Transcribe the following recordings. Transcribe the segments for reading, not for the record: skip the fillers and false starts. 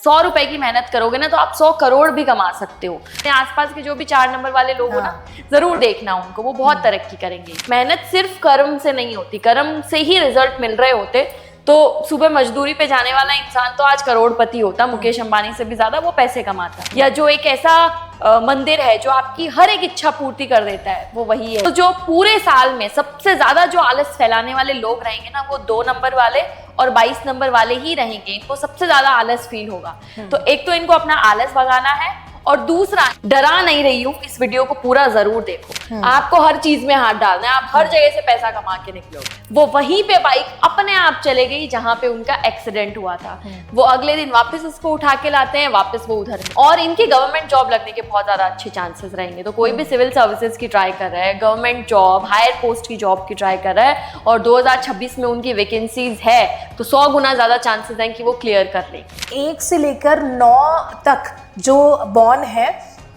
100 रुपए की मेहनत करोगे ना तो आप 100 करोड़ भी कमा सकते हो। आसपास के जो भी 4 नंबर वाले लोग हो ना, जरूर देखना उनको, वो बहुत तरक्की करेंगे। मेहनत सिर्फ कर्म से नहीं होती, कर्म से ही रिजल्ट मिल रहे होते तो सुबह मजदूरी पे जाने वाला इंसान तो आज करोड़पति होता, मुकेश अंबानी से भी ज्यादा वो पैसे कमाता। या जो एक ऐसा मंदिर है जो आपकी हर एक इच्छा पूर्ति कर देता है, वो वही है। तो जो पूरे साल में सबसे ज्यादा जो आलस फैलाने वाले लोग रहेंगे ना, वो 2 नंबर वाले और 22 नंबर वाले ही रहेंगे। इनको सबसे ज्यादा आलस फील होगा। तो एक तो इनको अपना आलस भगाना है, और दूसरा, डरा नहीं रही हूँ, इस वीडियो को पूरा जरूर देखो। आपको हर चीज में हाथ डालना है, आप हर जगह से पैसा कमा के निकलोगे। वो वहीं पे बाइक अपने आप चले गई जहां पे उनका एक्सीडेंट हुआ था। वो अगले दिन वापस उसको उठा के लाते हैं, वापस वो उधर। और इनकी गवर्नमेंट जॉब लगने के बहुत ज्यादा अच्छे चांसेस रहेंगे। तो कोई भी सिविल सर्विसेज की ट्राई कर रहा है, गवर्नमेंट जॉब, हायर पोस्ट की जॉब की ट्राई कर रहा है, और 2026 में उनकी वैकेंसीज है, तो 100 गुना ज्यादा चांसेस हैं कि वो क्लियर कर ले। 1 से लेकर 9 तक जो बॉर्न है,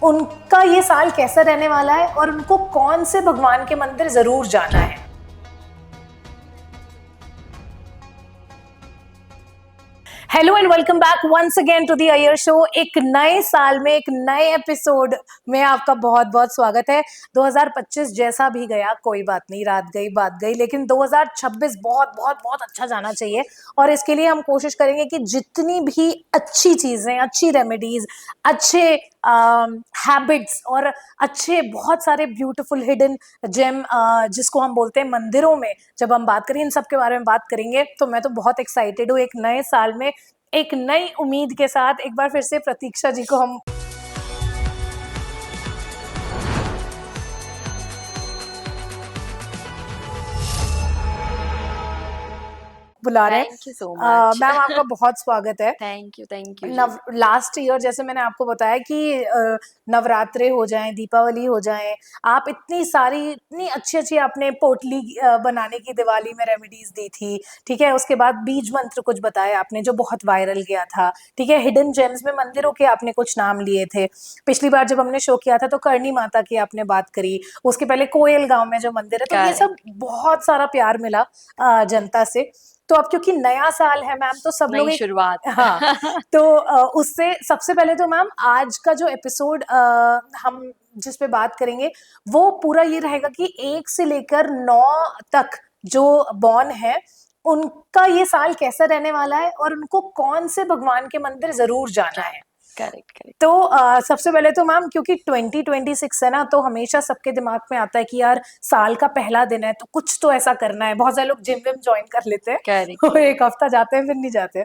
उनका ये साल कैसा रहने वाला है और उनको कौन से भगवान के मंदिर जरूर जाना है। Hello and welcome back once again to the Iyer show. एक नए साल में एक नए एपिसोड में आपका बहुत बहुत स्वागत है। 2025 जैसा भी गया कोई बात नहीं, रात गई बात गई, लेकिन 2026 बहुत बहुत बहुत अच्छा जाना चाहिए। और इसके लिए हम कोशिश करेंगे कि जितनी भी अच्छी चीजें, अच्छी रेमेडीज, अच्छे हैबिट्स और अच्छे बहुत सारे ब्यूटीफुल हिडन जेम जिसको हम बोलते हैं मंदिरों में, जब हम बात करें इन सब के बारे में बात करेंगे, तो मैं तो बहुत एक्साइटेड हूँ। एक नए साल में एक नई उम्मीद के साथ एक बार फिर से प्रतीक्षा जी को हम बुला रहे हैं। Thank you so much ma'am, आपका बहुत स्वागत है। Thank you. लास्ट ईयर जैसे मैंने आपको बताया कि नवरात्रे हो जाएं, दीपावली हो जाएं, आप इतनी सारी इतनी अच्छी अच्छी आपने पोटली बनाने की दिवाली में रेमेडीज दी थी, ठीक है। उसके बाद बीज मंत्र कुछ बताया आपने जो बहुत वायरल गया था, ठीक है। हिडन जेम्स में मंदिरों के आपने कुछ नाम लिए थे। पिछली बार जब हमने शो किया था तो करणी माता की आपने बात करी, उसके पहले कोयल गांव में जो मंदिर है, तो ये सब बहुत सारा प्यार मिला जनता से। तो अब क्योंकि नया साल है मैम, तो सब लोग शुरुआत हाँ तो उससे सबसे पहले तो मैम आज का जो एपिसोड हम जिस पे बात करेंगे वो पूरा ये रहेगा कि 1 से लेकर 9 तक जो बॉर्न है, उनका ये साल कैसा रहने वाला है और उनको कौन से भगवान के मंदिर जरूर जाना है। करेक्ट। तो सबसे पहले तो मैम, क्योंकि 2026 है ना, तो हमेशा सबके दिमाग में आता है कि यार साल का पहला दिन है तो कुछ तो ऐसा करना है। बहुत सारे लोग जिम विम ज्वाइन कर लेते हैं, एक हफ्ता जाते हैं फिर नहीं जाते।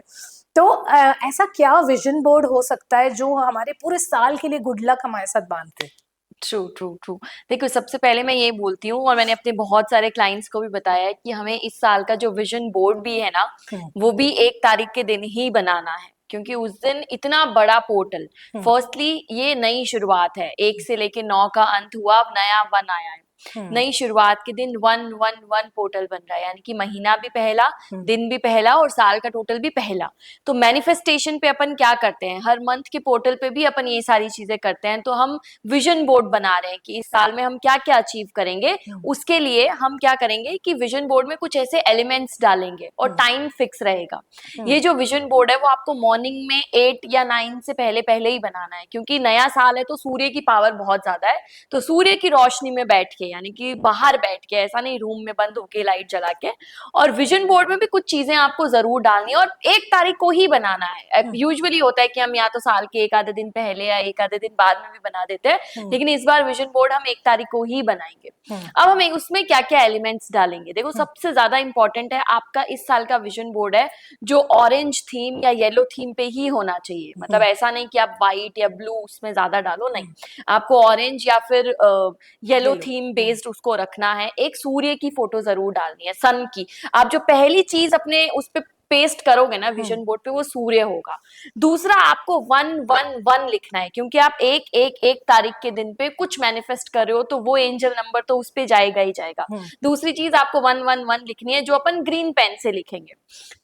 तो ऐसा क्या विजन बोर्ड हो सकता है जो हमारे पूरे साल के लिए गुड लक हमारे साथ बांधते? ट्रू। देखो, सबसे पहले मैं ये बोलती हूँ, और मैंने अपने बहुत सारे क्लाइंट्स को भी बताया है कि हमें इस साल का जो विजन बोर्ड भी है ना, वो भी 1 तारीख के दिन ही बनाना है, क्योंकि उस दिन इतना बड़ा पोर्टल, फर्स्टली ये नई शुरुआत है। 1 से लेके 9 का अंत हुआ, अब नया 1 आया है। नई शुरुआत के दिन 111 पोर्टल बन रहा है, यानी कि महीना भी पहला, दिन भी पहला, और साल का टोटल भी पहला। तो मैनिफेस्टेशन पे अपन क्या करते हैं, हर मंथ के पोर्टल पे भी अपन ये सारी चीजें करते हैं। तो हम विजन बोर्ड बना रहे हैं कि इस साल में हम क्या क्या अचीव करेंगे। उसके लिए हम क्या करेंगे कि विजन बोर्ड में कुछ ऐसे एलिमेंट्स डालेंगे और टाइम फिक्स रहेगा। ये जो विजन बोर्ड है वो आपको मॉर्निंग में 8 या 9 से पहले पहले ही बनाना है, क्योंकि नया साल है तो सूर्य की पावर बहुत ज्यादा है। तो सूर्य की रोशनी में बैठ के, यानी कि बाहर बैठ के, ऐसा नहीं रूम में बंद होके लाइट जला के। और विजन बोर्ड में भी कुछ चीजें आपको जरूर डालनी है, और 1 तारीख को ही बनाना है। यूजुअली होता है कि हम या तो साल के 1 आधे दिन पहले या 1 आधे दिन बाद में भी बना देते हैं, लेकिन इस बार विजन बोर्ड हम 1 तारीख को ही बनाएंगे। अब हम उसमें क्या क्या एलिमेंट्स डालेंगे, देखो सबसे ज्यादा इंपॉर्टेंट है आपका इस साल का विजन बोर्ड है जो ऑरेंज थीम या येलो थीम पे ही होना चाहिए। मतलब ऐसा नहीं कि आप व्हाइट या ब्लू उसमें ज्यादा डालो, नहीं, आपको ऑरेंज या फिर येलो थीम बेस्ड उसको रखना है। एक सूर्य की फोटो जरूर डालनी है, सन की। आप जो पहली चीज अपने उस पे पेस्ट करोगे ना विजन बोर्ड पे, वो सूर्य होगा। दूसरा, आपको 111 लिखना है, क्योंकि आप 1 तारीख के दिन पे कुछ मैनिफेस्ट कर रहे हो, तो वो एंजल नंबर तो उस पे जाएगा ही जाएगा। दूसरी चीज आपको 111 लिखनी है, जो अपन ग्रीन पेन से लिखेंगे।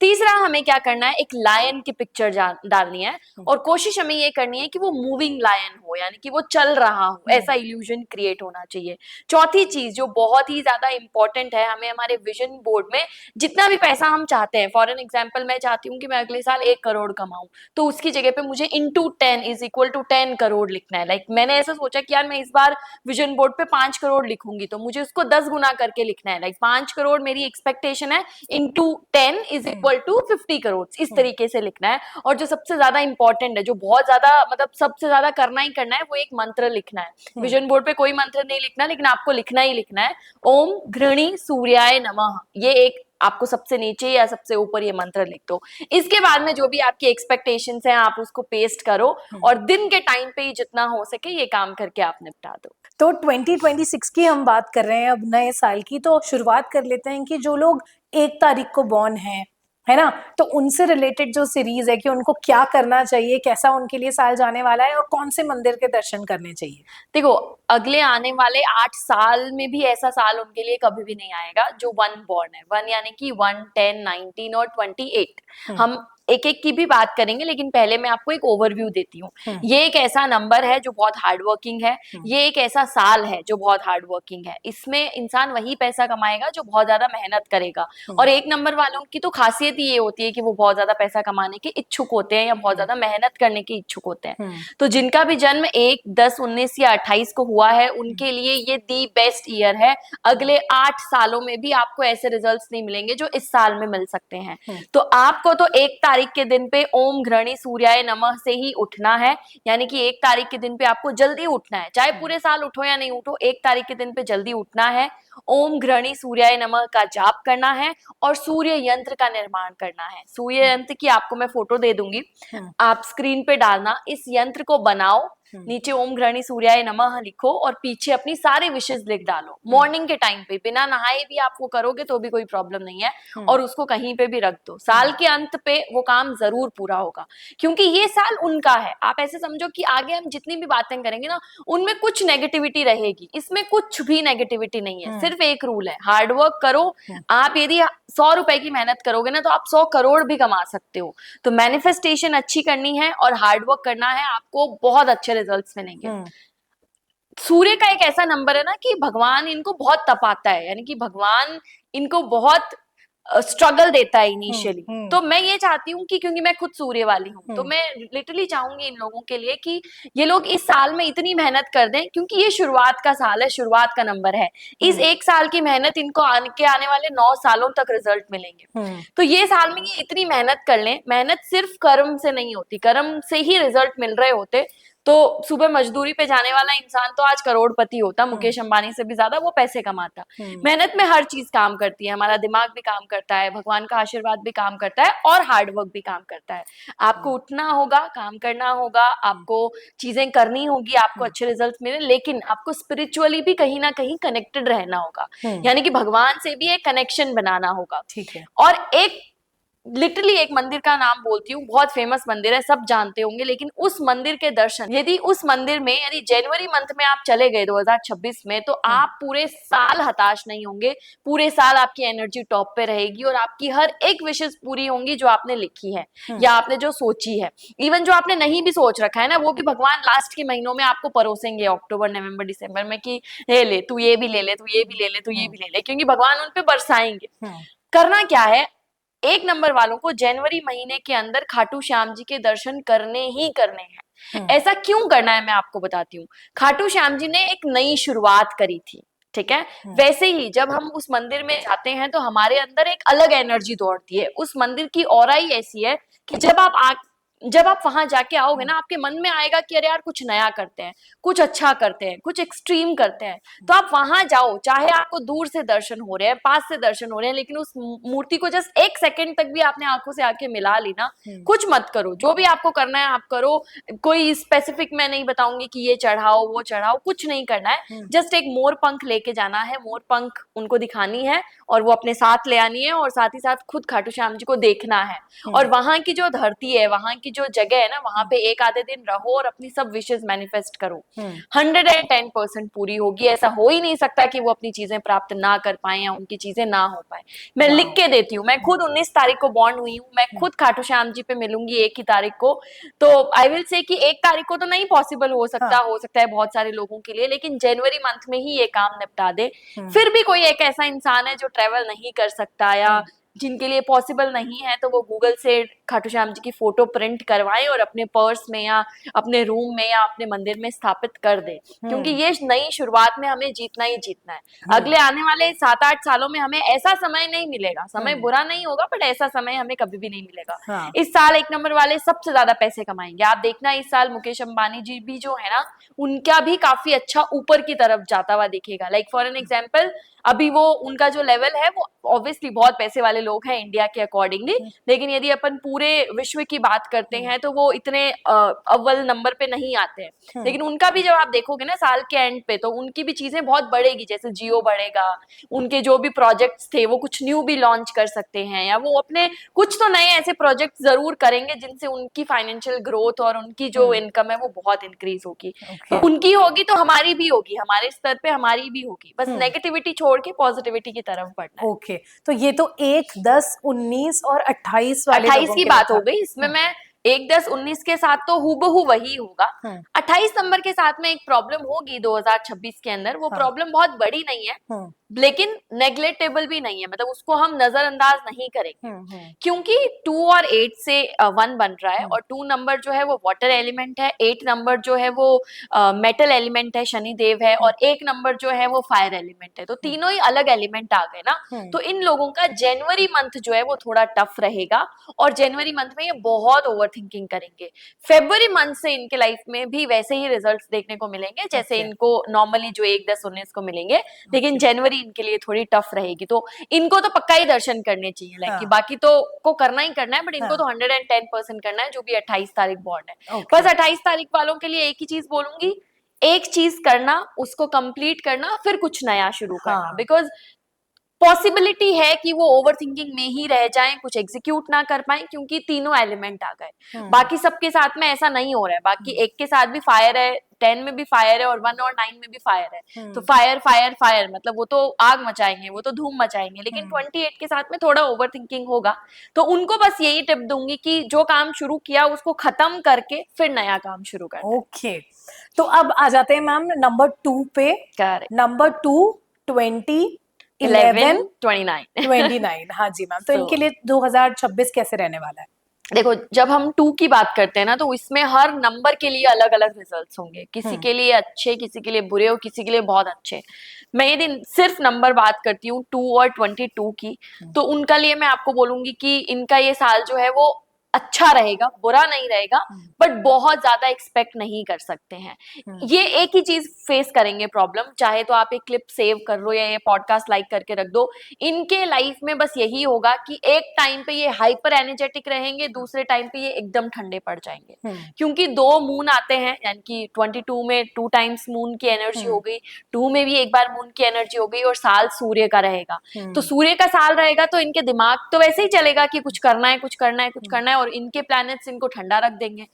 तीसरा, हमें क्या करना है, एक लायन की पिक्चर डालनी है, और कोशिश हमें ये करनी है कि वो मूविंग लायन हो, यानी कि वो चल रहा हो, ऐसा इल्यूजन क्रिएट होना चाहिए। चौथी चीज जो बहुत ही ज्यादा इंपॉर्टेंट है, हमें हमारे विजन बोर्ड में जितना भी पैसा हम चाहते हैं, फॉर एन एग्जाम्पल मैं चाहती हूँ कि मैं अगले साल 1 करोड़ कमाऊं, तो उसकी जगह पे मुझे into 10 is equal to 10 crore लिखना है। लाइक मैंने ऐसा सोचा कि यार मैं इस बार विजन बोर्ड पे 5 करोड़ लिखूंगी, तो मुझे उसको 10 गुना करके लिखना है। लाइक 5 करोड़ मेरी एक्सपेक्टेशन है, into 10 is equal to 50 crore, इस तरीके से लिखना है। और जो सबसे ज्यादा इंपॉर्टेंट है, जो बहुत ज्यादा मतलब सबसे ज्यादा करना ही करना है, वो एक मंत्र लिखना है। विजन बोर्ड पे कोई मंत्र नहीं लिखना, लेकिन आपको लिखना ही लिखना है, ओम घृणी सूर्याय नमः। ये एक आपको सबसे नीचे या सबसे ऊपर ये मंत्र लिख दो। इसके बाद में जो भी आपकी एक्सपेक्टेशंस हैं आप उसको पेस्ट करो, और दिन के टाइम पे ही जितना हो सके ये काम करके आप निपटा दो। तो 2026 की हम बात कर रहे हैं, अब नए साल की, तो शुरुआत कर लेते हैं कि जो लोग 1 तारीख को बॉर्न हैं, है ना, तो उनसे रिलेटेड जो सीरीज है कि उनको क्या करना चाहिए, कैसा उनके लिए साल जाने वाला है और कौन से मंदिर के दर्शन करने चाहिए। देखो, अगले आने वाले 8 साल में भी ऐसा साल उनके लिए कभी भी नहीं आएगा जो 1 बॉर्न है। 1 यानी कि 1, 10, 19 और 28। हम एक एक की भी बात करेंगे, लेकिन पहले मैं आपको एक ओवरव्यू देती हूँ। ये एक ऐसा नंबर है जो बहुत हार्ड वर्किंग है, ये एक ऐसा साल है जो बहुत हार्ड वर्किंग है। इसमें इंसान वही पैसा कमाएगा जो बहुत ज्यादा मेहनत करेगा। और 1 नंबर वालों की तो खासियत ये होती है कि वो बहुत ज्यादा पैसा कमाने के इच्छुक होते हैं या बहुत ज्यादा मेहनत करने के इच्छुक होते हैं। तो जिनका भी जन्म 1, 10, 19 या 28 को हुआ है, उनके लिए ये दी बेस्ट ईयर है। अगले 8 सालों में भी आपको ऐसे रिजल्ट्स नहीं मिलेंगे जो इस साल में मिल सकते हैं। तो आपको तो 1 तारीख के दिन पे ओम घृणी सूर्याय नमः से ही उठना है। यानी कि 1 तारीख के दिन पे आपको जल्दी उठना है, चाहे पूरे साल उठो या नहीं उठो, 1 तारीख के दिन पे जल्दी उठना है। ओम घृणी सूर्याय नमः का जाप करना है और सूर्य यंत्र का निर्माण करना है। सूर्य यंत्र की आपको मैं फोटो दे दूंगी, आप स्क्रीन पे डालना। इस यंत्र को बनाओ, नीचे ओम घृणी सूर्याय नमः लिखो और पीछे अपनी सारी विशेष लिख डालो। मॉर्निंग के टाइम पे बिना नहाए भी आपको करोगे तो भी कोई प्रॉब्लम नहीं है, और उसको कहीं पे भी रख दो। साल के अंत पे वो काम जरूर पूरा होगा, क्योंकि ये साल उनका है। आप ऐसे समझो कि आगे हम जितनी भी बातें करेंगे ना, उनमें कुछ नेगेटिविटी रहेगी, इसमें कुछ भी नेगेटिविटी नहीं है। सिर्फ एक रूल है, हार्ड वर्क करो। आप यदि 100 रुपए की मेहनत करोगे ना, तो आप 100 करोड़ भी कमा सकते हो। तो मैनिफेस्टेशन अच्छी करनी है और हार्ड वर्क करना है, आपको बहुत अच्छे रिजल्ट्स मिलेंगे। सूर्य का एक ऐसा नंबर है ना कि भगवान इनको बहुत तपाता है, यानी कि भगवान इनको बहुत स्ट्रगल देता है इनिशियली। तो मैं ये चाहती हूँ कि क्योंकि मैं खुद सूर्य वाली हूँ, तो मैं लिटरली चाहूंगी इन लोगों के लिए कि ये लोग इस साल में इतनी मेहनत कर दें, क्योंकि ये शुरुआत का साल है, शुरुआत का नंबर है। इस 1 साल की मेहनत इनको आने वाले 9 सालों तक रिजल्ट मिलेंगे। तो ये साल में ये इतनी मेहनत कर लें। मेहनत सिर्फ कर्म से नहीं होती, कर्म से ही रिजल्ट मिल रहे होते। तो सुबह मजदूरी पे जाने वाला इंसान तो आज करोड़पति होता, मुकेश अंबानी से भी ज्यादा वो पैसे कमाता। मेहनत में हर चीज काम करती है, हमारा दिमाग भी काम करता है, भगवान का आशीर्वाद भी काम करता है, और हार्ड वर्क भी काम करता है। आपको उठना होगा, काम करना होगा, आपको चीजें करनी होगी, आपको अच्छे रिजल्ट मिले, लेकिन आपको स्पिरिचुअली भी कहीं ना कहीं कनेक्टेड रहना होगा। यानी कि भगवान से भी एक कनेक्शन बनाना होगा। ठीक है। और एक लिटरली एक मंदिर का नाम बोलती हूँ, बहुत फेमस मंदिर है, सब जानते होंगे, लेकिन उस मंदिर के दर्शन, यदि उस मंदिर में यदि जनवरी मंथ में आप चले गए 2026 में, तो आप पूरे साल हताश नहीं होंगे। पूरे साल आपकी एनर्जी टॉप पे रहेगी और आपकी हर एक विशेष पूरी होंगी जो आपने लिखी है या आपने जो सोची है। इवन जो आपने नहीं भी सोच रखा है ना, वो भी भगवान लास्ट के महीनों में आपको परोसेंगे, अक्टूबर, नवंबर, दिसंबर में, कि ले तू ये भी ले ले, तू ये भी ले ले, तू ये भी ले ले, क्योंकि भगवान उन पे बरसाएंगे। करना क्या है, 1 नंबर वालों को जनवरी महीने के अंदर खाटू श्याम जी के दर्शन करने ही करने हैं। ऐसा क्यों करना है मैं आपको बताती हूँ। खाटू श्याम जी ने एक नई शुरुआत करी थी, ठीक है। वैसे ही जब हम उस मंदिर में जाते हैं तो हमारे अंदर एक अलग एनर्जी दौड़ती है। उस मंदिर की ऑरा ही ऐसी है कि जब आप वहां जाके आओगे ना, आपके मन में आएगा कि अरे यार कुछ नया करते हैं, कुछ अच्छा करते हैं, कुछ एक्सट्रीम करते हैं। तो आप वहां जाओ, चाहे आपको दूर से दर्शन हो रहे हैं, पास से दर्शन हो रहे हैं, लेकिन उस मूर्ति को जस्ट 1 सेकंड तक भी आपने आंखों से आके मिला ली ना, कुछ मत करो, जो भी आपको करना है आप करो। कोई स्पेसिफिक मैं नहीं बताऊंगी कि ये चढ़ाओ वो चढ़ाओ, कुछ नहीं करना है। जस्ट एक मोर पंख लेके जाना है, मोर पंख उनको दिखानी है और वो अपने साथ ले आनी है, और साथ ही साथ खुद खाटू श्याम जी को देखना है। और वहां की जो धरती है, वहां की जो जगह है ना, वहां पे 1 आधे दिन रहो और अपनी सब विशेष मैनिफेस्ट करो। 110% पूरी होगी। ऐसा हो ही नहीं सकता कि वो अपनी चीजें प्राप्त ना कर पाए या उनकी चीजें ना हो पाए। मैं लिख के देती हूँ, मैं खुद 19 तारीख को बॉर्न हुई हूँ, मैं खुद खाटू श्याम जी पे मिलूंगी 1 ही तारीख को। तो आई विल से कि 1 तारीख को तो नहीं पॉसिबल हो सकता है बहुत सारे लोगों के लिए, लेकिन जनवरी मंथ में ही ये काम निपटा दे। फिर भी कोई एक ऐसा इंसान है जो ट्रेवल नहीं कर सकता या जिनके लिए पॉसिबल नहीं है तो वो गूगल से खाटू श्याम जी की फोटो प्रिंट करवाएं और अपने पर्स में या अपने रूम में या अपने मंदिर में स्थापित कर दें, क्योंकि ये नई शुरुआत में हमें जीतना ही जीतना है। अगले आने वाले 7-8 सालों में हमें ऐसा समय नहीं मिलेगा, समय बुरा नहीं होगा बट ऐसा समय हमें कभी भी नहीं मिलेगा। हाँ। इस साल 1 नंबर वाले सबसे ज्यादा पैसे कमाएंगे। आप देखना इस साल मुकेश अंबानी जी भी जो है ना, उनका भी काफी अच्छा ऊपर की तरफ जाता हुआ दिखेगा। लाइक फॉर एन एग्जाम्पल, अभी वो उनका जो लेवल है वो ऑब्वियसली बहुत पैसे वाले लोग हैं इंडिया के अकॉर्डिंगली, लेकिन यदि अपन पूरे विश्व की बात करते हैं तो वो इतने अव्वल नंबर पे नहीं आते हैं। लेकिन उनका भी जब आप देखोगे ना साल के एंड पे, तो उनकी भी चीजें बहुत बढ़ेगी, जैसे जियो बढ़ेगा, उनके जो भी प्रोजेक्ट्स थे वो कुछ न्यू भी लॉन्च कर सकते हैं, या वो अपने कुछ तो नए ऐसे प्रोजेक्ट जरूर करेंगे जिनसे उनकी फाइनेंशियल ग्रोथ और उनकी जो इनकम है वो बहुत इंक्रीज होगी। तो उनकी होगी तो हमारी भी होगी, हमारे स्तर पे हमारी भी होगी। बस नेगेटिविटी छोड़ के पॉजिटिविटी की तरफ बढ़ना है। ओके, तो ये तो 1, 10, 19 और 28 वाले 28 लोगों की के बात लिए हो गई। इसमें मैं 1, 10, 19 के साथ तो हूबहू वही होगा। 28 नंबर के साथ में एक प्रॉब्लम होगी 2026 के अंदर। वो प्रॉब्लम बहुत बड़ी नहीं है लेकिन नेग्लेक्टेबल भी नहीं है, मतलब उसको हम नजरअंदाज नहीं करेंगे, क्योंकि 2 और 8 से 1 बन रहा है, और 2 नंबर जो है वो वाटर एलिमेंट है, 8 नंबर जो है वो मेटल एलिमेंट है, शनिदेव है, और 1 नंबर जो है वो फायर एलिमेंट है। तो तीनों ही अलग एलिमेंट आ गए ना। तो इन लोगों का जनवरी मंथ जो है वो थोड़ा टफ रहेगा, और जनवरी मंथ में ये बहुत ओवर थिंकिंग करेंगे। फेब्रुवरी मंथ से इनके लाइफ में भी वैसे ही रिजल्ट्स देखने को मिलेंगे जैसे इनको नॉर्मली जो 1, 10, 19 को मिलेंगे, लेकिन जनवरी इनके लिए थोड़ी टफ रहेगी। तो इनको तो पक्का ही दर्शन करने चाहिए, लाइक कि बाकी तो को करना ही करना है, बट इनको तो 110% करना है, जो भी 28 तारीख बॉर्न है। बस 28 तारीख वालों के लिए एक ही चीज बोलूंगी, एक चीज करना, उसको कंप्लीट करना, फिर कुछ नया शुरू करना। बिकॉज पॉसिबिलिटी है कि वो ओवर थिंकिंग में ही रह जाएं, कुछ एग्जीक्यूट ना कर पाए, क्योंकि तीनों एलिमेंट आ गए। बाकी सबके साथ में ऐसा नहीं हो रहा है। बाकी 1 के साथ भी फायर है, 10 में भी फायर है, और 1 और 9 में भी फायर है। तो फायर फायर फायर, मतलब वो तो आग मचाएंगे, वो तो धूम मचाएंगे। लेकिन 28 के साथ में थोड़ा ओवर थिंकिंग होगा। तो उनको बस यही टिप दूंगी कि जो काम शुरू किया उसको खत्म करके फिर नया काम शुरू करना। ओके, तो अब आ जाते हैं मैम नंबर 2 पे। करेक्ट। नंबर 2, 20, 11, 11, 29 29। हाँ जी मैम, तो इनके लिए 2026 कैसे रहने वाला है? देखो, जब हम 2 की बात करते हैं ना, तो इसमें हर नंबर के लिए अलग अलग रिजल्ट्स होंगे। किसी के लिए अच्छे, किसी के लिए बुरे, और किसी के लिए बहुत अच्छे। मैं यदि सिर्फ नंबर बात करती हूँ 2 और 22 की, तो उनका लिए मैं आपको बोलूंगी कि इनका ये साल जो है वो अच्छा रहेगा, बुरा नहीं रहेगा, बट बहुत ज्यादा एक्सपेक्ट नहीं कर सकते हैं। ये एक ही चीज फेस करेंगे प्रॉब्लम, चाहे तो आप एक क्लिप सेव कर लो या ये पॉडकास्ट लाइक करके रख दो। इनके लाइफ में बस यही होगा कि एक टाइम पे ये हाइपर एनर्जेटिक रहेंगे, दूसरे टाइम पे ये एकदम ठंडे पड़ जाएंगे, क्योंकि 2 मून आते हैं, यानी कि 22 में 2 टाइम्स मून की एनर्जी हो गई, 2 में भी एक बार मून की एनर्जी हो गई, और साल सूर्य का रहेगा। तो सूर्य का साल रहेगा तो इनके दिमाग तो वैसे ही चलेगा कि कुछ करना है, कुछ करना है, कुछ करना है, और इनके प्लैनेट्स इनको ठंडा रख देंगे।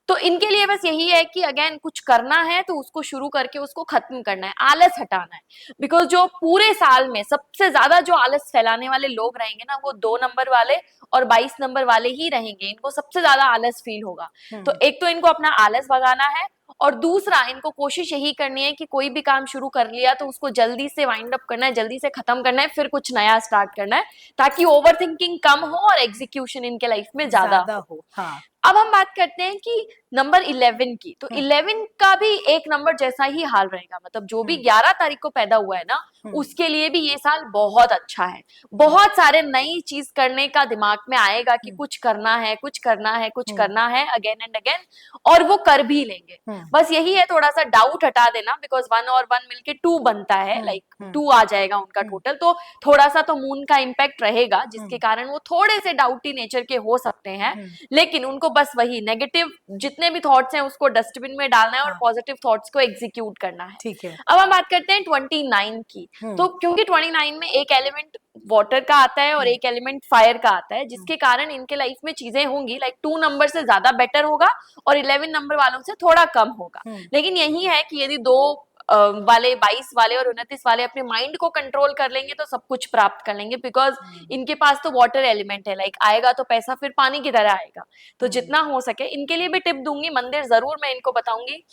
तो इनके लिए बस यही है कि अगेन कुछ करना है तो उसको शुरू करके उसको खत्म करना है, आलस हटाना है। बिकॉज जो पूरे साल में सबसे ज्यादा जो आलस फैलाने वाले लोग रहेंगे ना, वो 2 नंबर वाले और 22 नंबर वाले ही रहेंगे। इनको सबसे ज्यादा आलस फील होगा। तो एक तो इनको अपना आलस भगाना है, और दूसरा इनको कोशिश यही करनी है कि कोई भी काम शुरू कर लिया तो उसको जल्दी से वाइंड अप करना है, जल्दी से खत्म करना है, फिर कुछ नया स्टार्ट करना है, ताकि ओवर थिंकिंग कम हो और एग्जीक्यूशन इनके लाइफ में ज्यादा हो। हाँ। अब हम बात करते हैं कि नंबर 11 की। तो 11 का भी एक नंबर जैसा ही हाल रहेगा, मतलब जो भी 11 तारीख को पैदा हुआ है ना, उसके लिए भी ये साल बहुत अच्छा है। बहुत सारे नई चीज करने का दिमाग में आएगा कि कुछ करना है, कुछ करना है, कुछ करना है, अगेन एंड अगेन, और वो कर भी लेंगे। बस यही है, थोड़ा सा डाउट हटा देना, बिकॉज 1 और 1 मिलके 2 बनता है, लाइक 2 आ जाएगा उनका टोटल। तो थोड़ा सा तो मून का इम्पैक्ट रहेगा, जिसके कारण वो थोड़े से डाउटी नेचर के हो सकते हैं। लेकिन उनको बस वही नेगेटिव जितने भी थॉट्स हैं उसको डस्टबिन में डालना है, और पॉजिटिव थॉट्स को एग्जीक्यूट करना है। ठीक है। अब हम बात करते हैं 29 की। तो क्योंकि 29 में एक एलिमेंट वाटर का आता है और एक एलिमेंट फायर का आता है, जिसके कारण इनके लाइफ में चीजें होंगी, लाइक 2 नंबर से ज्यादा बेटर होगा और 11 नंबर वालों से थोड़ा कम होगा। लेकिन यही है कि यदि 2 वाले, 22 वाले और 29 वाले अपने माइंड को कंट्रोल कर लेंगे तो सब कुछ प्राप्त कर लेंगे। बिकॉज इनके पास तो वाटर एलिमेंट है, लाइक आएगा तो पैसा फिर पानी की तरह आएगा। तो जितना हो सके इनके लिए भी टिप दूंगी, मंदिर जरूर मैं इनको बताऊंगी।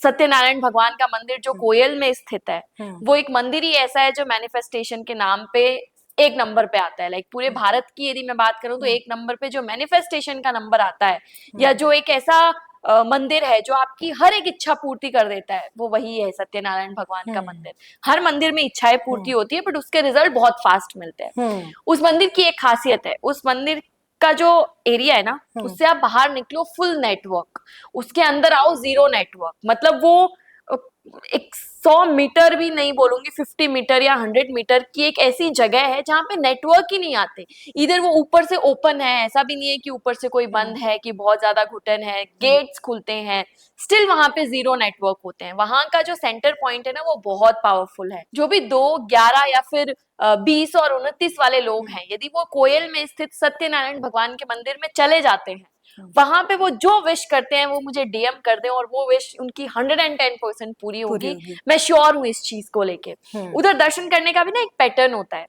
सत्यनारायण भगवान का मंदिर जो कोयल में स्थित है, वो एक मंदिर ही ऐसा है जो मैनिफेस्टेशन के नाम पे एक नंबर पे आता है। लाइक पूरे भारत की यदि मैं बात करूं तो एक नंबर पे जो मैनिफेस्टेशन का नंबर आता है, या जो एक ऐसा मंदिर है जो आपकी हर एक इच्छा पूर्ति कर देता है, वो वही है सत्यनारायण भगवान का मंदिर। हर मंदिर में इच्छाएं पूर्ति होती है, बट उसके रिजल्ट बहुत फास्ट मिलते हैं। उस मंदिर की एक खासियत है, उस मंदिर का जो एरिया है ना, उससे आप बाहर निकलो फुल नेटवर्क, उसके अंदर आओ जीरो नेटवर्क। मतलब वो एक 100 मीटर भी नहीं बोलूंगी, 50 मीटर या 100 मीटर की एक ऐसी जगह है जहां पे नेटवर्क ही नहीं आते। इधर वो ऊपर से ओपन है, ऐसा भी नहीं है कि ऊपर से कोई बंद है कि बहुत ज्यादा घुटन है, गेट्स खुलते हैं, स्टिल वहां पे जीरो नेटवर्क होते हैं। वहां का जो सेंटर पॉइंट है ना, वो बहुत पावरफुल है। जो भी 2, 11 या फिर 20 और 29 वाले लोग हैं, यदि वो कोयल में स्थित सत्यनारायण भगवान के मंदिर में चले जाते हैं, वहां पे वो जो विश करते हैं वो मुझे डीएम कर दें, और वो विश उनकी 110% पूरी होगी। मैं श्योर हूँ इस चीज को लेके। उधर दर्शन करने का भी ना एक पैटर्न होता है।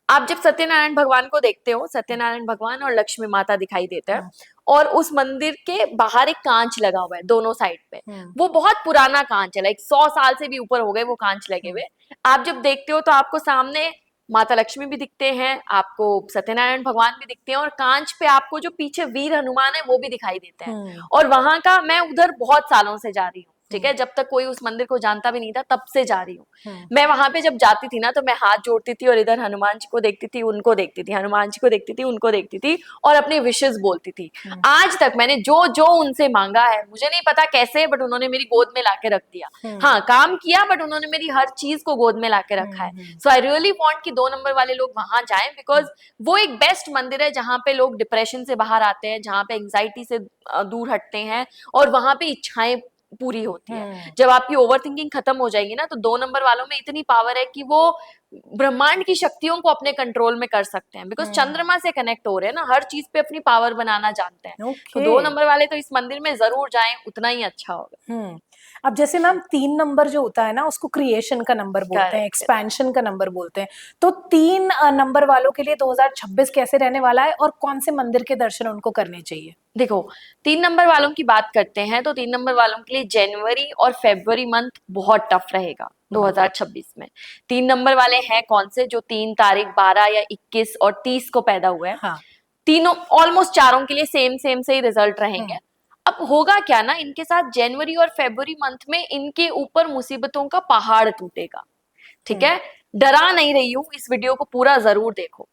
आप जब सत्यनारायण भगवान को देखते हो, सत्यनारायण भगवान और लक्ष्मी माता दिखाई देता है, और उस मंदिर के बाहर एक कांच लगा हुआ है दोनों साइड पे। वो बहुत पुराना कांच है, लाइक 100 साल से भी ऊपर हो गए वो कांच लगे हुए। आप जब देखते हो तो आपको सामने माता लक्ष्मी भी दिखते हैं, आपको सत्यनारायण भगवान भी दिखते हैं, और कांच पे आपको जो पीछे वीर हनुमान है वो भी दिखाई देते हैं। और वहां का, मैं उधर बहुत सालों से जा रही हूँ, ठीक है, जब तक कोई उस मंदिर को जानता भी नहीं था तब से जा रही हूँ। मैं वहां पे जब जाती थी ना, तो मैं हाथ जोड़ती थी और इधर हनुमान जी को देखती थी, उनको देखती थी, हनुमान जी को देखती थी, उनको देखती थी, और अपने विशेस बोलती थी। आज तक मैंने जो जो उनसे मांगा है, मुझे नहीं पता कैसे, बट उन्होंने मेरी गोद में लाके रख दिया। हाँ, काम किया, बट उन्होंने मेरी हर चीज को गोद में लाके रखा है। सो आई रियली वांट कि 2 नंबर वाले लोग वहां जाएं, बिकॉज वो एक बेस्ट मंदिर है जहां पे लोग डिप्रेशन से बाहर आते हैं, जहां पे एंग्जाइटी से दूर हटते हैं, और वहां पे इच्छाएं पूरी होती है। जब आपकी ओवर थिंकिंग खत्म हो जाएगी ना, तो 2 नंबर वालों में इतनी पावर है कि वो ब्रह्मांड की शक्तियों को अपने कंट्रोल में कर सकते हैं, बिकॉज चंद्रमा से कनेक्ट हो रहे हैं ना, हर चीज पे अपनी पावर बनाना जानते हैं। तो 2 नंबर वाले तो इस मंदिर में जरूर जाएं, उतना ही अच्छा होगा। अब जैसे मैम 3 नंबर जो होता है ना, उसको क्रिएशन का नंबर बोलते हैं, एक्सपेंशन का नंबर बोलते हैं। तो 3 नंबर वालों के लिए 2026 कैसे रहने वाला है, और कौन से मंदिर के दर्शन उनको करने चाहिए? देखो, 3 नंबर वालों की बात करते हैं तो 3 नंबर वालों के लिए जनवरी और फरवरी मंथ बहुत टफ रहेगा 2026 में। 3 नंबर वाले हैं कौन से? जो 3 तारीख, 12 या 21 और 30 को पैदा हुए हैं। हाँ। तीनों ऑलमोस्ट चारों के लिए सेम से ही रिजल्ट रहेंगे। अब होगा क्या ना, इनके साथ जनवरी और फरवरी मंथ में इनके ऊपर मुसीबतों का पहाड़ टूटेगा, ठीक है। डरा नहीं रही हूं, इस वीडियो को पूरा जरूर देखो,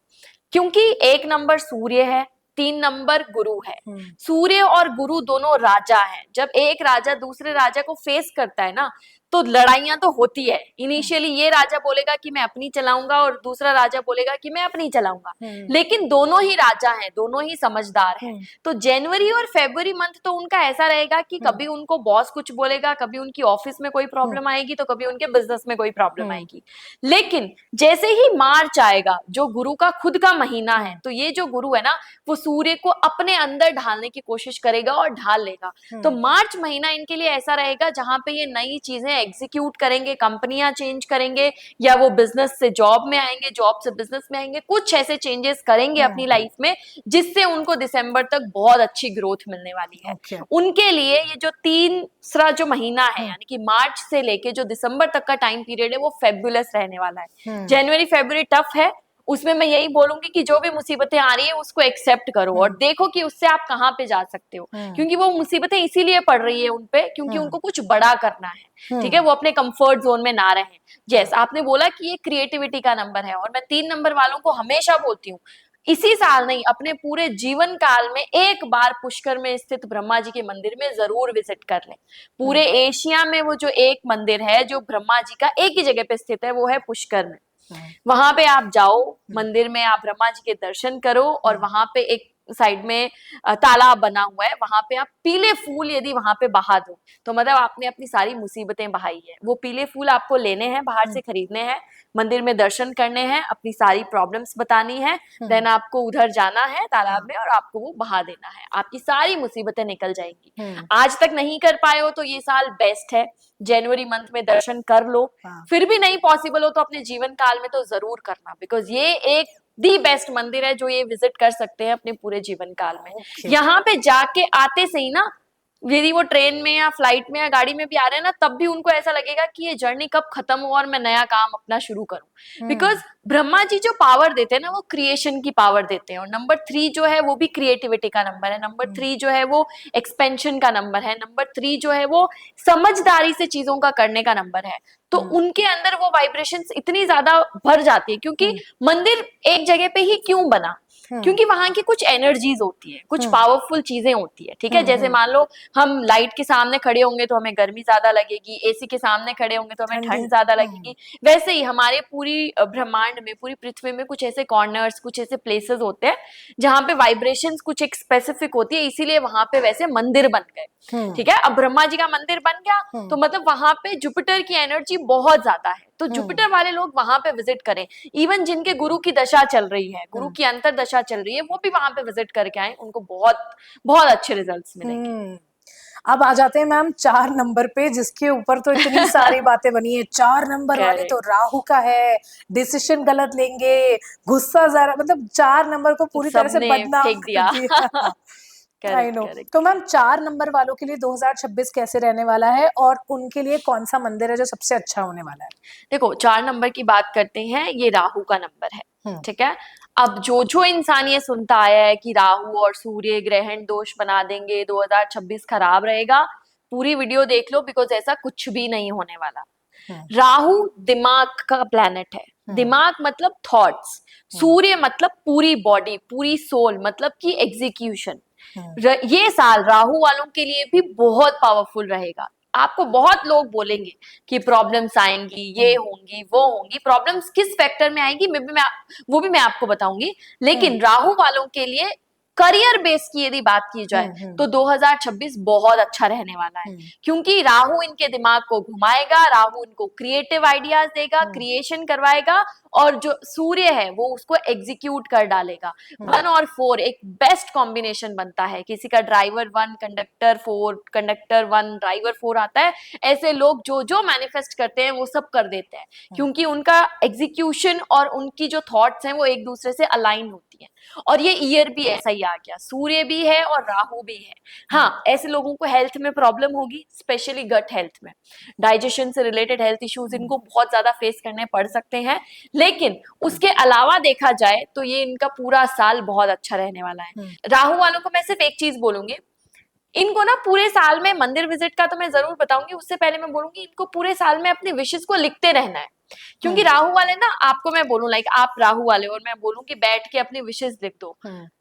क्योंकि 1 नंबर सूर्य है, 3 नंबर गुरु है। सूर्य और गुरु दोनों राजा हैं। जब एक राजा दूसरे राजा को फेस करता है ना, तो लड़ाइयां तो होती है। इनिशियली ये राजा बोलेगा कि मैं अपनी चलाऊंगा, और दूसरा राजा बोलेगा कि मैं अपनी चलाऊंगा, लेकिन दोनों ही राजा हैं, दोनों ही समझदार हैं। तो जनवरी और फरवरी मंथ तो उनका ऐसा रहेगा कि कभी उनको बॉस कुछ बोलेगा, कभी उनकी ऑफिस में कोई प्रॉब्लम आएगी, तो कभी उनके बिजनेस में कोई प्रॉब्लम आएगी। लेकिन जैसे ही मार्च आएगा, जो गुरु का खुद का महीना है, तो ये जो गुरु है ना, वो सूर्य को अपने अंदर ढालने की कोशिश करेगा और ढाल लेगा। तो मार्च महीना इनके लिए ऐसा रहेगा जहां पे ये नई चीजें एग्जीक्यूट करेंगे, कंपनियां चेंज करेंगे, या वो बिजनेस से जॉब में आएंगे, जॉब से बिजनेस में आएंगे, कुछ ऐसे चेंजेस करेंगे अपनी लाइफ में जिससे उनको दिसंबर तक बहुत अच्छी ग्रोथ मिलने वाली है। उनके लिए ये जो तीसरा जो महीना है, यानी कि मार्च से लेके जो दिसंबर तक का टाइम पीरियड है, वो फेबुलस रहने वाला है। जनवरी फरवरी टफ है, उसमें मैं यही बोलूंगी कि जो भी मुसीबतें आ रही है उसको एक्सेप्ट करो, और देखो कि उससे आप कहाँ पे जा सकते हो। क्योंकि वो मुसीबतें इसीलिए पड़ रही है उनपे, क्योंकि उनको कुछ बड़ा करना है, ठीक है, वो अपने कंफर्ट जोन में ना रहें। जैसे आपने बोला कि ये क्रिएटिविटी का नंबर है, और मैं 3 नंबर वालों को हमेशा बोलती हूँ, इसी साल नहीं, अपने पूरे जीवन काल में एक बार पुष्कर में स्थित ब्रह्मा जी के मंदिर में जरूर विजिट कर लें। पूरे एशिया में वो जो एक मंदिर है जो ब्रह्मा जी का एक ही जगह पे स्थित है, वो है पुष्कर में। वहां पे आप जाओ, मंदिर में आप ब्रह्मा जी के दर्शन करो, और वहां पे एक साइड में तालाब बना हुआ है, वहां पे आप पीले फूल यदि वहां पे बहा दो, तो मतलब आपने अपनी सारी मुसीबतें बहाई है। वो पीले फूल आपको लेने हैं, बाहर से खरीदने हैं, मंदिर में दर्शन करने हैं, अपनी सारी प्रॉब्लम्स बतानी है, देन आपको उधर जाना है तालाब में, और आपको वो बहा देना है, आपकी सारी मुसीबतें निकल जाएंगी। आज तक नहीं कर पाए हो तो ये साल बेस्ट है, जनवरी मंथ में दर्शन कर लो। फिर भी नहीं पॉसिबल हो तो अपने जीवन काल में तो जरूर करना, बिकॉज ये एक दी बेस्ट मंदिर है जो ये विजिट कर सकते हैं अपने पूरे जीवन काल में। यहाँ पे जाके आते से ही ना यदि वो ट्रेन में या फ्लाइट में या गाड़ी में भी आ रहे हैं ना, तब भी उनको ऐसा लगेगा कि ये जर्नी कब खत्म हो और मैं नया काम अपना शुरू करूं। बिकॉज ब्रह्मा जी जो पावर देते हैं ना, वो क्रिएशन की पावर देते हैं। और नंबर 3 जो है वो भी क्रिएटिविटी का नंबर है। नंबर 3 जो है वो एक्सपेंशन का नंबर है। नंबर 3 जो है वो समझदारी से चीजों का करने का नंबर है। तो उनके अंदर वो वाइब्रेशंस इतनी ज्यादा भर जाती है, क्योंकि मंदिर एक जगह पे ही क्यों बना, क्योंकि वहां की कुछ एनर्जीज होती है, कुछ पावरफुल चीजें होती है। ठीक है, जैसे मान लो हम लाइट के सामने खड़े होंगे तो हमें गर्मी ज्यादा लगेगी, एसी के सामने खड़े होंगे तो हमें ठंड ज्यादा लगेगी। वैसे ही हमारे पूरी ब्रह्मांड में, पूरी पृथ्वी में कुछ ऐसे कॉर्नर्स, कुछ ऐसे प्लेसेस होते हैं जहाँ पे वाइब्रेशंस कुछ एक स्पेसिफिक होती है, इसीलिए वहां पे वैसे मंदिर बन गए। ठीक है, अब ब्रह्मा जी का मंदिर बन गया तो मतलब वहां पे जुपिटर की एनर्जी बहुत ज्यादा है, तो जुपिटर वाले लोग वहां पे विजिट करें। इवन जिनके गुरु की दशा चल रही है, गुरु की अंतर दशा चल रही है, वो भी वहां पे विजिट करके आए, उनको बहुत बहुत अच्छे रिजल्ट्स मिलेंगे। अब आ जाते हैं मैम 4 नंबर पे, जिसके ऊपर तो इतनी सारी बातें बनी है। 4 नंबर वाले तो राहु का है, डिसीजन गलत लेंगे, गुस्सा जरा, मतलब 4 नंबर को पूरी तरह से सबने बदनाम फेंक कर दिया। दिया। I know. तो मैम 4 नंबर वालों के लिए 2026 कैसे रहने वाला है, और उनके लिए कौन सा मंदिर है जो सबसे अच्छा होने वाला है? देखो, 4 नंबर की बात करते हैं, ये राहु का नंबर है। ठीक है, अब जो जो इंसान ये सुनता आया है कि राहु और सूर्य ग्रहण दोष बना देंगे, 2026 खराब रहेगा, पूरी वीडियो देख लो, बिकॉज ऐसा कुछ भी नहीं होने वाला। राहु दिमाग का प्लैनेट है। दिमाग मतलब थॉट्स, सूर्य मतलब पूरी बॉडी, पूरी सोल, मतलब कि एग्जीक्यूशन। ये साल राहु वालों के लिए भी बहुत पावरफुल रहेगा। आपको बहुत लोग बोलेंगे कि प्रॉब्लम्स आएंगी, ये होंगी, वो होंगी। प्रॉब्लम्स किस फैक्टर में आएंगी वो भी मैं आपको बताऊंगी। लेकिन राहु वालों के लिए करियर बेस की यदि बात की जाए तो 2026 बहुत अच्छा रहने वाला है, क्योंकि राहु इनके दिमाग को घुमाएगा, राहु इनको क्रिएटिव आइडियाज देगा, क्रिएशन करवाएगा, और जो सूर्य है वो उसको एग्जीक्यूट कर डालेगा। 1 और 4 एक बेस्ट कॉम्बिनेशन बनता है। किसी का ड्राइवर 1 कंडक्टर 4, कंडक्टर 1 ड्राइवर 4 आता है। ऐसे लोग जो जो मैनिफेस्ट करते हैं वो सब कर देते हैं, क्योंकि उनका एग्जीक्यूशन और उनकी जो थॉट्स हैं वो एक दूसरे से अलाइन होती है। और ये ईयर भी ऐसा ही आ गया, सूर्य भी है और राहु भी है। हाँ, ऐसे लोगों को हेल्थ में प्रॉब्लम होगी, स्पेशली गट हेल्थ में, डाइजेशन से रिलेटेड हेल्थ इश्यूज इनको बहुत ज्यादा फेस करने पड़ सकते हैं। लेकिन उसके अलावा देखा जाए तो ये इनका पूरा साल बहुत अच्छा रहने वाला है। राहु वालों को मैं सिर्फ एक चीज बोलूंगी, इनको ना पूरे साल में मंदिर विजिट का तो मैं जरूर बताऊंगी, उससे पहले मैं बोलूंगी इनको पूरे साल में अपनी विशेष को लिखते रहना है। क्योंकि राहु वाले ना, आपको मैं बोलूं, लाइक आप राहु वाले और मैं बोलूं कि बैठ के अपनी विशेष लिख दो,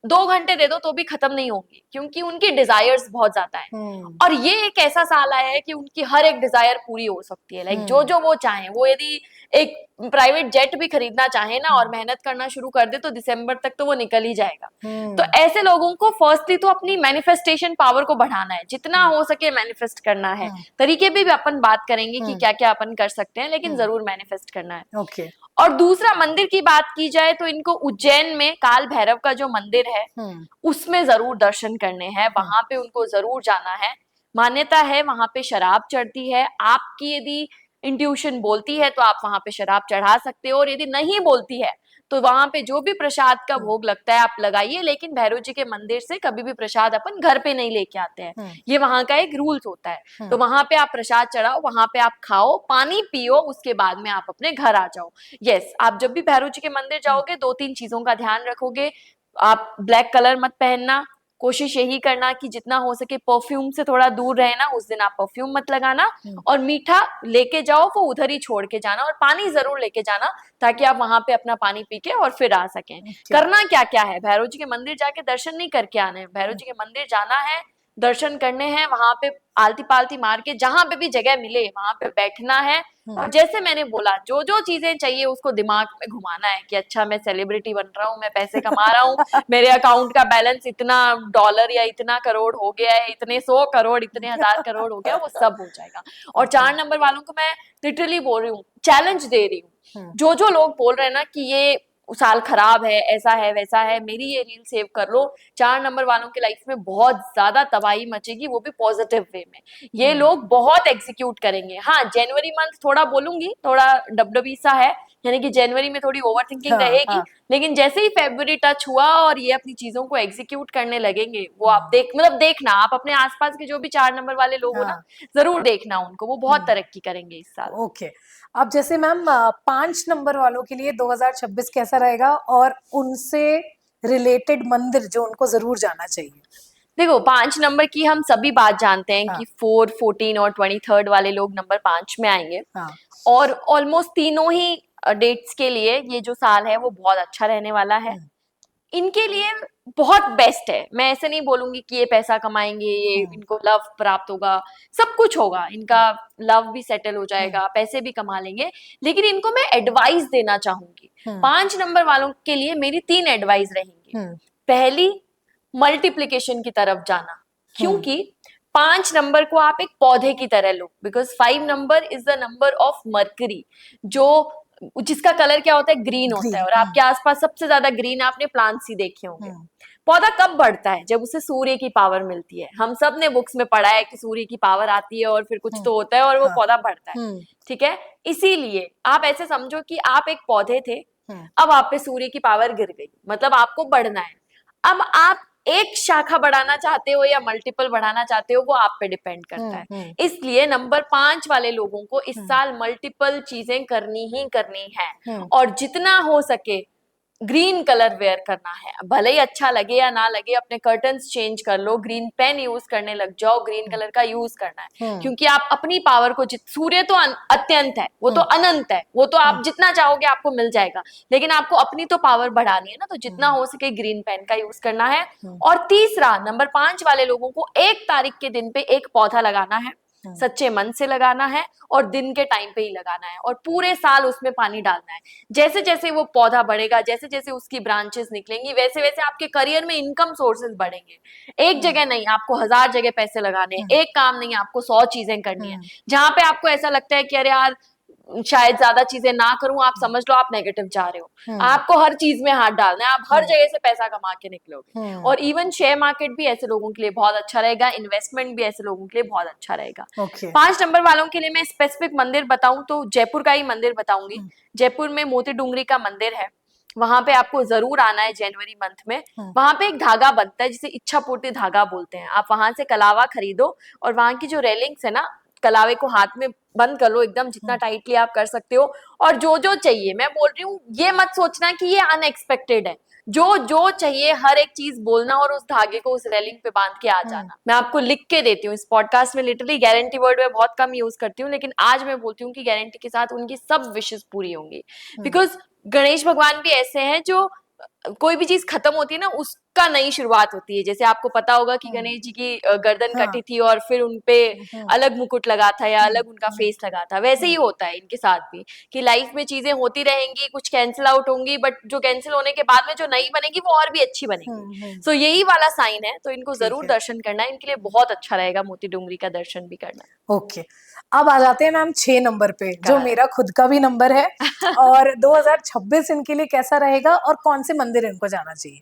2 घंटे दे दो तो भी खत्म नहीं होंगी, क्योंकि उनकी डिजायर्स बहुत ज्यादा है। और ये एक ऐसा साल आया है कि उनकी हर एक डिजायर पूरी हो सकती है। लाइक जो जो वो चाहें, वो यदि एक प्राइवेट जेट भी खरीदना चाहे ना और मेहनत करना शुरू कर दे तो दिसंबर तक तो वो निकल ही जाएगा। तो ऐसे लोगों को फर्स्टली तो अपनी मैनिफेस्टेशन पावर को बढ़ाना है, जितना हो सके मैनिफेस्ट करना है। तरीके भी अपन बात करेंगे कि क्या क्या अपन कर सकते हैं, लेकिन जरूर मैनिफेस्ट करना है। ओके। और दूसरा, मंदिर की बात की जाए तो इनको उज्जैन में काल भैरव का जो मंदिर है उसमें जरूर दर्शन करने हैं, वहां पे उनको जरूर जाना है। मान्यता है वहां पे शराब चढ़ती है, आपकी यदि इंट्यूशन बोलती है तो आप वहां पे शराब चढ़ा सकते हो, और यदि नहीं बोलती है तो वहां पे जो भी प्रसाद का भोग लगता है आप लगाइए, लेकिन भैरव जी के मंदिर से कभी भी प्रसाद अपन घर पे नहीं लेके आते हैं, ये वहां का एक रूल्स होता है। तो वहां पे आप प्रसाद चढ़ाओ, वहां पे आप खाओ, पानी पियो, उसके बाद में आप अपने घर आ जाओ। यस, आप जब भी भैरव जी के मंदिर जाओगे 2-3 चीजों का ध्यान रखोगे। आप ब्लैक कलर मत पहनना, कोशिश यही करना कि जितना हो सके परफ्यूम से थोड़ा दूर रहना, उस दिन आप परफ्यूम मत लगाना, और मीठा लेके जाओ वो उधर ही छोड़ के जाना, और पानी जरूर लेके जाना ताकि आप वहां पे अपना पानी पी के और फिर आ सकें। करना क्या क्या है, भैरव जी के मंदिर जाके दर्शन नहीं करके आने हैं, भैरव जी के मंदिर जाना है, दर्शन करने हैं, वहां पे आलती पालती मार के जहां पे भी जगह मिले वहां पे बैठना है। और जैसे मैंने बोला, जो जो चीजें चाहिए उसको दिमाग में घुमाना है कि अच्छा मैं सेलिब्रिटी बन रहा हूँ, मैं पैसे कमा रहा हूँ, मेरे अकाउंट का बैलेंस इतना डॉलर या इतना करोड़ हो गया है, इतने 100 करोड़, इतने 1000 करोड़ हो गया, वो सब हो जाएगा। और 4 नंबर वालों को मैं लिटरली बोल रही हूँ, चैलेंज दे रही हूँ, जो जो लोग बोल रहे हैं ना कि ये साल खराब है, ऐसा है वैसा है, मेरी ये रील सेव कर लो। 4 नंबर वालों की लाइफ में बहुत ज्यादा तबाही मचेगी, वो भी पॉजिटिव वे में। ये लोग बहुत एग्जीक्यूट करेंगे। हाँ, जनवरी मंथ थोड़ा बोलूंगी थोड़ा डबडबी सा है, यानी कि जनवरी में थोड़ी ओवर थिंकिंग रहेगी, लेकिन जैसे ही फेब्रुअरी टच हुआ और ये अपनी चीजों को एग्जीक्यूट करने लगेंगे, वो आप देखना, आप अपने आसपास के जो भी 4 नंबर वाले लोग हो ना, जरूर देखना उनको, वो बहुत तरक्की करेंगे इस साल। ओके, अब जैसे मैम 5 नंबर वालों के लिए 2026 कैसा रहेगा और उनसे रिलेटेड मंदिर जो उनको जरूर जाना चाहिए? देखो, 5 नंबर की हम सभी बात जानते हैं हाँ। कि 4, 14 और 23 वाले लोग नंबर 5 में आएंगे। हाँ। और ऑलमोस्ट तीनों ही डेट्स के लिए ये जो साल है वो बहुत अच्छा रहने वाला है। इनके लिए बहुत बेस्ट है। मैं ऐसे नहीं बोलूंगी कि ये पैसा कमाएंगे, ये इनको लव प्राप्त होगा, सब कुछ होगा, इनका लव भी सेटल हो जाएगा, पैसे भी कमा लेंगे। लेकिन इनको मैं एडवाइस देना चाहूंगी। 5 नंबर वालों के लिए मेरी 3 एडवाइस रहेंगी। पहली, मल्टीप्लिकेशन की तरफ जाना, क्योंकि 5 नंबर को आप एक पौधे की तरह लो, because 5 number is the number of mercury, जो जिसका कलर क्या होता है, ग्रीन होता है। और आपके आसपास सबसे ज्यादा ग्रीन आपने प्लांट्स ही देखे होंगे। पौधा कब बढ़ता है? जब उसे सूर्य की पावर मिलती है। हम सब ने बुक्स में पढ़ा है कि सूर्य की पावर आती है और फिर कुछ तो होता है और वो पौधा बढ़ता है। ठीक है, इसीलिए आप ऐसे समझो कि आप एक पौधे थे, अब आप पे सूर्य की पावर गिर गई, मतलब आपको बढ़ना है। अब आप एक शाखा बढ़ाना चाहते हो या मल्टीपल बढ़ाना चाहते हो, वो आप पे डिपेंड करता है। इसलिए नंबर 5 वाले लोगों को इस साल मल्टीपल चीजें करनी ही करनी है, और जितना हो सके ग्रीन कलर वेयर करना है। भले ही अच्छा लगे या ना लगे, अपने कर्टन्स चेंज कर लो, ग्रीन पेन यूज करने लग जाओ, ग्रीन कलर का यूज करना है। क्योंकि आप अपनी पावर को सूर्य तो अत्यंत है, वो तो अनंत है, वो तो आप जितना चाहोगे आपको मिल जाएगा, लेकिन आपको अपनी तो पावर बढ़ानी है ना, तो जितना हो सके ग्रीन पेन का यूज करना है। और तीसरा, नंबर 5 वाले लोगों को 1 तारीख के दिन पे एक पौधा लगाना है, सच्चे मन से लगाना है, और दिन के टाइम पे ही लगाना है, और पूरे साल उसमें पानी डालना है। जैसे जैसे वो पौधा बढ़ेगा, जैसे जैसे उसकी ब्रांचेस निकलेंगी, वैसे वैसे आपके करियर में इनकम सोर्सेज बढ़ेंगे। एक जगह नहीं, आपको 1000 जगह पैसे लगाने हैं। एक काम नहीं, आपको 100 चीजें करनी है। जहां पे आपको ऐसा लगता है कि अरे यार शायद ज्यादा चीजें ना करूं, आप समझ लो आप नेगेटिव जा रहे हो। आपको हर चीज में हाथ डालना है, आप हर जगह से पैसा कमा के निकलोगे। और इवन शेयर मार्केट भी ऐसे लोगों के लिए बहुत अच्छा रहेगा, इन्वेस्टमेंट भी ऐसे लोगों के लिए बहुत अच्छा रहेगा। 5 नंबर वालों के लिए मैं स्पेसिफिक मंदिर बताऊं तो जयपुर का ही मंदिर बताऊंगी। जयपुर में मोती डूंगरी का मंदिर है, वहां पे आपको जरूर आना है जनवरी मंथ में। वहां पे एक धागा बनता है जिसे इच्छा पूर्ति धागा बोलते हैं। आप वहां से कलावा खरीदो, और वहां की जो रेलिंग्स है ना, कलावे को हाथ में बंद कर लो एकदम, जितना टाइटली आप कर सकते हो। और जो जो चाहिए, मैं बोल रही हूँ, ये मत सोचना कि ये अनएक्सपेक्टेड है। जो जो चाहिए हर एक चीज बोलना, और उस धागे को उस रेलिंग पे बांध के आ जाना। मैं आपको लिख के देती हूँ। इस पॉडकास्ट में लिटरली गारंटी वर्ड में बहुत कम यूज करती हूँ, लेकिन आज मैं बोलती हूँ कि गारंटी के साथ उनकी सब विशेष पूरी होंगी। बिकॉज गणेश भगवान भी ऐसे हैं जो कोई भी चीज खत्म होती है ना, उसका नई शुरुआत होती है। जैसे आपको पता होगा कि गणेश जी की गर्दन कटी थी और फिर उनपे अलग मुकुट लगा था या अलग उनका फेस लगा था, वैसे ही होता है इनके साथ भी, कि लाइफ में चीजें होती रहेंगी, कुछ कैंसिल आउट होंगी, बट जो कैंसिल होने के बाद में जो नई बनेगी वो और भी अच्छी बनेगी। सो यही वाला साइन है, तो इनको जरूर दर्शन करना है, इनके लिए बहुत अच्छा रहेगा मोती डूंगरी का दर्शन भी करना। ओके, अब आ जाते हैं मैम 6 नंबर पे, जो मेरा खुद का भी नंबर है। और 2026 इनके लिए कैसा रहेगा और कौन से मंदिर इनको जाना चाहिए?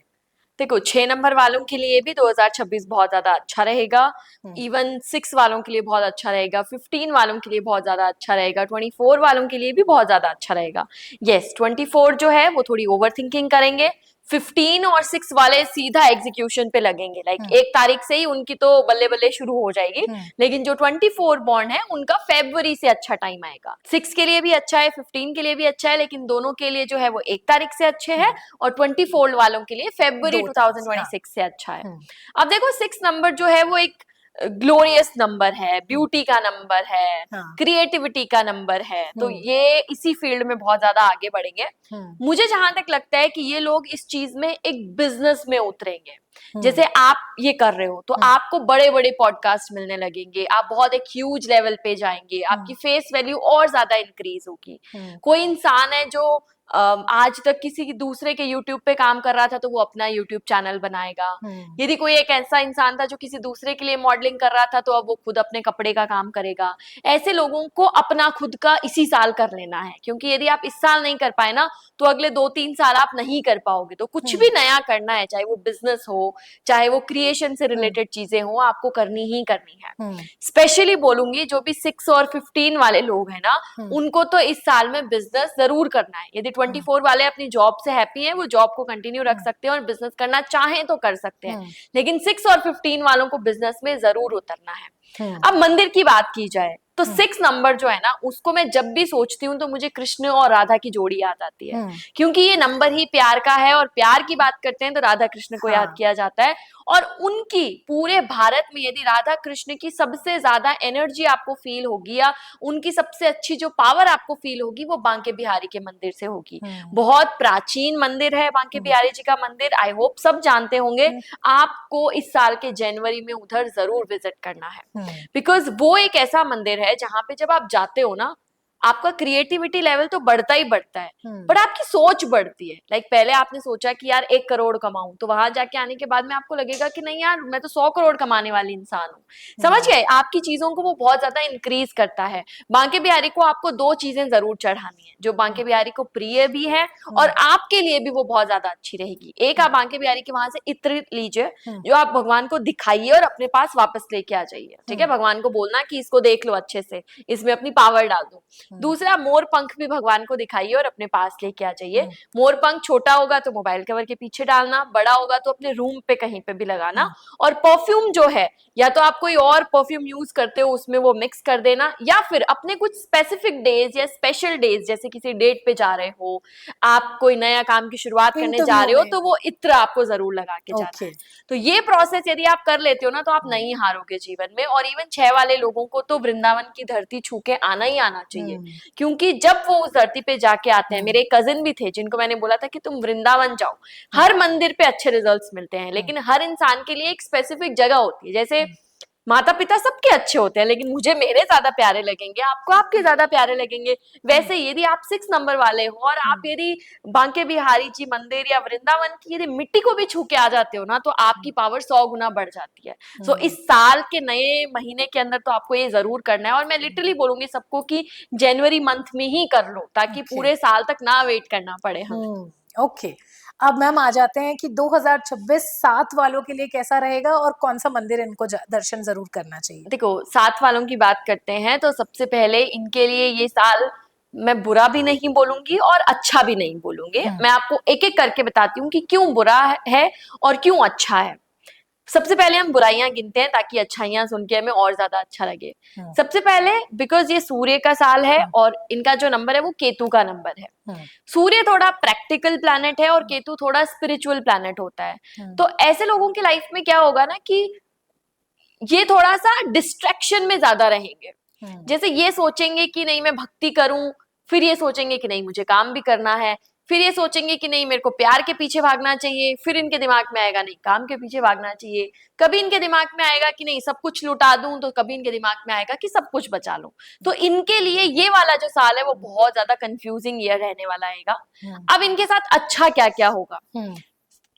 देखो, 6 नंबर वालों के लिए भी 2026 बहुत ज्यादा अच्छा रहेगा। इवन 6 वालों के लिए बहुत अच्छा रहेगा, 15 वालों के लिए बहुत ज्यादा अच्छा रहेगा, 24 वालों के लिए भी बहुत ज्यादा अच्छा रहेगा। यस, 24 जो है वो थोड़ी ओवर थिंकिंग करेंगे। 15 और 6 वाले सीधा एग्जीक्यूशन पे लगेंगे, लाइक 1 तारीख से ही उनकी तो बल्ले बल्ले शुरू हो जाएगी। लेकिन जो 24 बॉर्न है उनका फेब्रुअरी से अच्छा टाइम आएगा। 6 के लिए भी अच्छा है, 15 के लिए भी अच्छा है, लेकिन दोनों के लिए जो है वो 1 तारीख से अच्छे हैं, और 24 वालों के लिए फेब्रुअरी 2026 से अच्छा है। अब देखो, 6 नंबर जो है वो एक ग्लोरियस नंबर है, ब्यूटी का नंबर है, क्रिएटिविटी का नंबर है, तो ये इसी फील्ड में बहुत ज्यादा आगे बढ़ेंगे। मुझे जहां तक लगता है कि ये लोग इस चीज में एक बिजनेस में उतरेंगे। जैसे आप ये कर रहे हो, तो आपको बड़े बड़े पॉडकास्ट मिलने लगेंगे, आप बहुत एक ह्यूज लेवल पे जाएंगे, आपकी फेस वैल्यू और ज्यादा इंक्रीज होगी। कोई इंसान है जो आज तक किसी की दूसरे के यूट्यूब पे काम कर रहा था, तो वो अपना यूट्यूब चैनल बनाएगा। यदि कोई एक ऐसा इंसान था जो किसी दूसरे के लिए मॉडलिंग कर रहा था, तो अब वो खुद अपने कपड़े का काम करेगा। ऐसे लोगों को अपना खुद का इसी साल कर लेना है, क्योंकि यदि आप इस साल नहीं कर पाए ना, तो अगले 2-3 साल आप नहीं कर पाओगे। तो कुछ भी नया करना है, चाहे वो बिजनेस हो, चाहे वो क्रिएशन से रिलेटेड चीजें हो, आपको करनी ही करनी है। स्पेशली बोलूंगी जो भी 6 और 15 वाले लोग हैं ना, उनको तो इस साल में बिजनेस जरूर करना है। यदि 24 वाले अपनी जॉब से हैप्पी हैं, वो जॉब को कंटिन्यू रख सकते हैं और बिजनेस करना चाहें तो कर सकते हैं, लेकिन 6 और 15 वालों को बिजनेस में जरूर उतरना है। अब मंदिर की बात की जाए तो 6 नंबर जो है ना, उसको मैं जब भी सोचती हूँ तो मुझे कृष्ण और राधा की जोड़ी याद आती है, क्योंकि ये नंबर ही प्यार का है और प्यार की बात करते हैं तो राधा कृष्ण को याद किया जाता है। और उनकी पूरे भारत में यदि राधा कृष्ण की सबसे ज्यादा एनर्जी आपको फील होगी या उनकी सबसे अच्छी जो पावर आपको फील होगी, वो बांके बिहारी के मंदिर से होगी। बहुत प्राचीन मंदिर है बांके बिहारी जी का मंदिर, आई होप सब जानते होंगे। आपको इस साल के जनवरी में उधर जरूर विजिट करना है, बिकॉज वो एक ऐसा मंदिर है जहां पे जब आप जाते हो ना, आपका क्रिएटिविटी लेवल तो बढ़ता ही बढ़ता है, बट आपकी सोच बढ़ती है। लाइक पहले आपने सोचा कि यार 1 करोड़ कमाऊं, तो वहां जाके आने के बाद में आपको लगेगा कि नहीं यार, मैं तो 100 करोड़ कमाने वाली इंसान हूँ। समझ गए? आपकी चीजों को वो बहुत ज्यादा इंक्रीज करता है। बांके बिहारी को आपको 2 चीजें जरूर चढ़ानी है जो बांके बिहारी को प्रिय भी है और आपके लिए भी वो बहुत ज्यादा अच्छी रहेगी। एक, आप बांके बिहारी के वहां से इत्र लीजिए, जो आप भगवान को दिखाइए और अपने पास वापस लेके आ जाइए। ठीक है, भगवान को बोलना कि इसको देख लो अच्छे से, इसमें अपनी पावर डाल दो। दूसरा, मोर पंख भी भगवान को दिखाइए और अपने पास लेके आ जाइए। मोर पंख छोटा होगा तो मोबाइल कवर के पीछे डालना, बड़ा होगा तो अपने रूम पे कहीं पे भी लगाना। और परफ्यूम जो है, या तो आप कोई और परफ्यूम यूज करते हो उसमें वो मिक्स कर देना, या फिर अपने कुछ स्पेसिफिक डेज या स्पेशल डेज, जैसे किसी डेट पे जा रहे हो, आप कोई नया काम की शुरुआत करने जा रहे हो, तो वो इत्र आपको जरूर लगा के जाना है। तो ये प्रोसेस यदि आप कर लेते हो ना, तो आप नहीं हारोगे जीवन में। और इवन 6 वाले लोगों को तो वृंदावन की धरती छू के आना ही आना चाहिए, क्योंकि जब वो उस धरती पे जाके आते हैं, मेरे एक कजिन भी थे जिनको मैंने बोला था कि तुम वृंदावन जाओ, हर मंदिर पे अच्छे रिजल्ट्स मिलते हैं, लेकिन हर इंसान के लिए एक स्पेसिफिक जगह होती है। जैसे माता पिता सबके अच्छे होते हैं, लेकिन मुझे मेरे ज्यादा प्यारे लगेंगे, आपको आपके ज्यादा प्यारे लगेंगे। वैसे यदि आप 6 नंबर वाले हो और आप यदि बांके बिहारी जी मंदिर या वृंदावन की यदि मिट्टी को भी छू के आ जाते हो ना, तो आपकी पावर 100 गुना बढ़ जाती है। सो इस साल के नए महीने के अंदर तो आपको ये जरूर करना है, और मैं लिटरली बोलूंगी सबको कि जनवरी मंथ में ही कर लो, ताकि पूरे साल तक ना वेट करना पड़े हमें। ओके, अब मैम आ जाते हैं कि 2026 7 वालों के लिए कैसा रहेगा और कौन सा मंदिर इनको दर्शन जरूर करना चाहिए। देखो, 7 वालों की बात करते हैं तो सबसे पहले इनके लिए ये साल मैं बुरा भी नहीं बोलूंगी और अच्छा भी नहीं बोलूंगी। मैं आपको एक एक करके बताती हूँ कि क्यों बुरा है और क्यों अच्छा है। सबसे पहले हम बुराइयां गिनते हैं ताकि अच्छाइयां सुन के हमें और ज्यादा अच्छा लगे। सबसे पहले, बिकॉज ये सूर्य का साल है और इनका जो नंबर है वो केतु का नंबर है। सूर्य थोड़ा प्रैक्टिकल प्लैनेट है और केतु थोड़ा स्पिरिचुअल प्लैनेट होता है। तो ऐसे लोगों की लाइफ में क्या होगा ना कि ये थोड़ा सा डिस्ट्रैक्शन में ज्यादा रहेंगे। जैसे ये सोचेंगे कि नहीं मैं भक्ति करूं, फिर ये सोचेंगे कि नहीं मुझे काम भी करना है, फिर ये सोचेंगे कि नहीं मेरे को प्यार के पीछे भागना चाहिए, फिर इनके दिमाग में आएगा नहीं काम के पीछे भागना चाहिए, कभी इनके दिमाग में आएगा कि नहीं सब कुछ लुटा दूं, तो कभी इनके दिमाग में आएगा कि सब कुछ बचा लूं। तो इनके लिए ये वाला जो साल है वो बहुत ज्यादा कंफ्यूजिंग ईयर रहने वाला है। अब इनके साथ अच्छा क्या क्या होगा।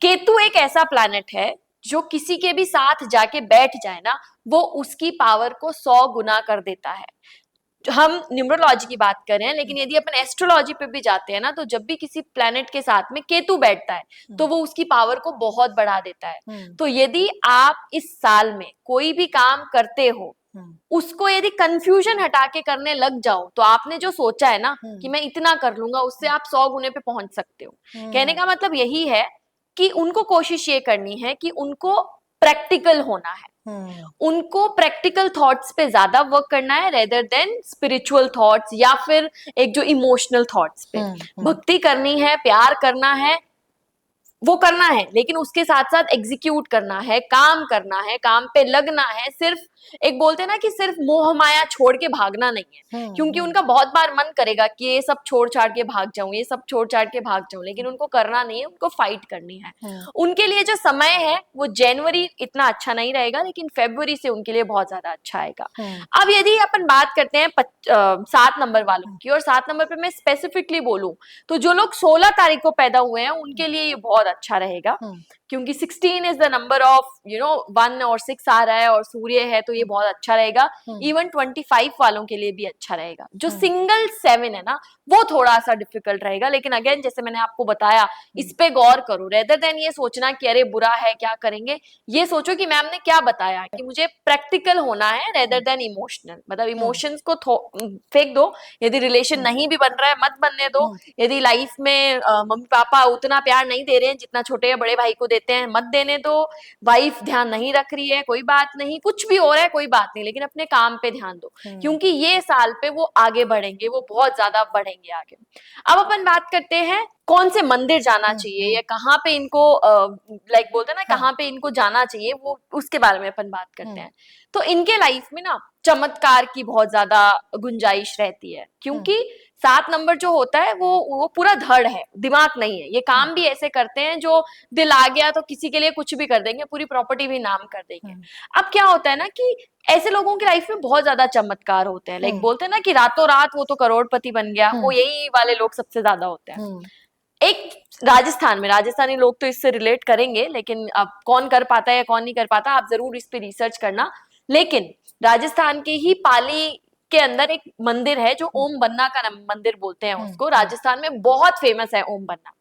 केतु एक ऐसा प्लैनेट है जो किसी के भी साथ जाके बैठ जाए ना, वो उसकी पावर को 100 गुना कर देता है। हम न्यूमरोलॉजी की बात कर रहे हैं, लेकिन यदि अपन एस्ट्रोलॉजी पे भी जाते हैं ना, तो जब भी किसी प्लैनेट के साथ में केतु बैठता है तो वो उसकी पावर को बहुत बढ़ा देता है। तो यदि आप इस साल में कोई भी काम करते हो, उसको यदि कंफ्यूजन हटा के करने लग जाओ, तो आपने जो सोचा है ना कि मैं इतना कर लूंगा, उससे आप 100 गुने पे पहुंच सकते हो। कहने का मतलब यही है कि उनको कोशिश ये करनी है कि उनको प्रैक्टिकल होना है, उनको प्रैक्टिकल थॉट्स पे ज्यादा वर्क करना है रेदर देन स्पिरिचुअल थॉट्स या फिर एक जो इमोशनल थॉट्स पे। भक्ति करनी है, प्यार करना है, वो करना है, लेकिन उसके साथ साथ एग्जीक्यूट करना है, काम करना है, काम पे लगना है। सिर्फ एक बोलते हैं ना कि सिर्फ मोह माया छोड़ के भागना नहीं है, क्योंकि उनका बहुत बार मन करेगा कि ये सब छोड़ छाड़ के भाग जाऊं, ये सब छोड़ छाड़ के भाग जाऊं, लेकिन उनको करना नहीं है, उनको फाइट करनी है। उनके लिए जो समय है वो जनवरी इतना अच्छा नहीं रहेगा, लेकिन फरवरी से उनके लिए बहुत ज्यादा अच्छा आएगा। अब यदि अपन बात करते हैं 7 नंबर वालों की, और 7 नंबर पे मैं स्पेसिफिकली बोलूं तो जो लोग 16 तारीख को पैदा हुए हैं उनके लिए ये बहुत अच्छा रहेगा। क्योंकि 16 इज द नंबर ऑफ 1 और 6 आ रहा है और सूर्य है तो ये बहुत अच्छा रहेगा। इवन 25 वालों के लिए भी अच्छा रहेगा। जो सिंगल 7 है ना वो थोड़ा सा डिफिकल्ट रहेगा, लेकिन अगेन जैसे मैंने आपको बताया इस पे गौर करो, रेदर देन ये सोचना कि अरे बुरा है क्या करेंगे, ये सोचो कि मैम ने क्या बताया कि मुझे प्रैक्टिकल होना है रेदर देन इमोशनल। मतलब इमोशंस को फेंक दो, यदि रिलेशन नहीं भी बन रहा है मत बनने दो, यदि लाइफ में मम्मी पापा उतना प्यार नहीं दे रहे हैं जितना छोटे या बड़े भाई को देते हैं मत देने दो, वाइफ ध्यान नहीं रख रही है कोई बात नहीं, कुछ भी हो रहा है कोई बात नहीं, लेकिन अपने काम पे ध्यान दो, क्योंकि ये साल पे वो आगे बढ़ेंगे, वो बहुत ज्यादा बढ़ेंगे आगे। अब अपन बात करते हैं कौन से मंदिर जाना चाहिए या कहाँ पे इनको लाइक बोलते हैं ना कहाँ पे इनको जाना चाहिए, वो उसके बारे में अपन बात करते हैं। तो इनके लाइफ में ना चमत्कार की बहुत ज्यादा गुंजाइश रहती है, क्योंकि 7 नंबर जो होता है वो पूरा धड़ है, दिमाग नहीं है। ये काम भी ऐसे करते हैं जो दिल आ गया तो किसी के लिए कुछ भी कर देंगे, पूरी प्रॉपर्टी भी नाम कर देंगे। अब क्या होता है ना कि ऐसे लोगों की लाइफ में बहुत ज्यादा चमत्कार होते हैं, लाइक बोलते हैं ना कि रातों रात वो तो करोड़पति बन गया, वो यही वाले लोग सबसे ज्यादा होते हैं। एक राजस्थान में, राजस्थानी लोग तो इससे रिलेट करेंगे, लेकिन अब कौन कर पाता है या कौन नहीं कर पाता आप जरूर इस पे रिसर्च करना। लेकिन राजस्थान के ही पाली के अंदर एक मंदिर है जो ओम बन्ना का मंदिर बोलते हैं उसको, राजस्थान में बहुत फेमस है ओम बन्ना।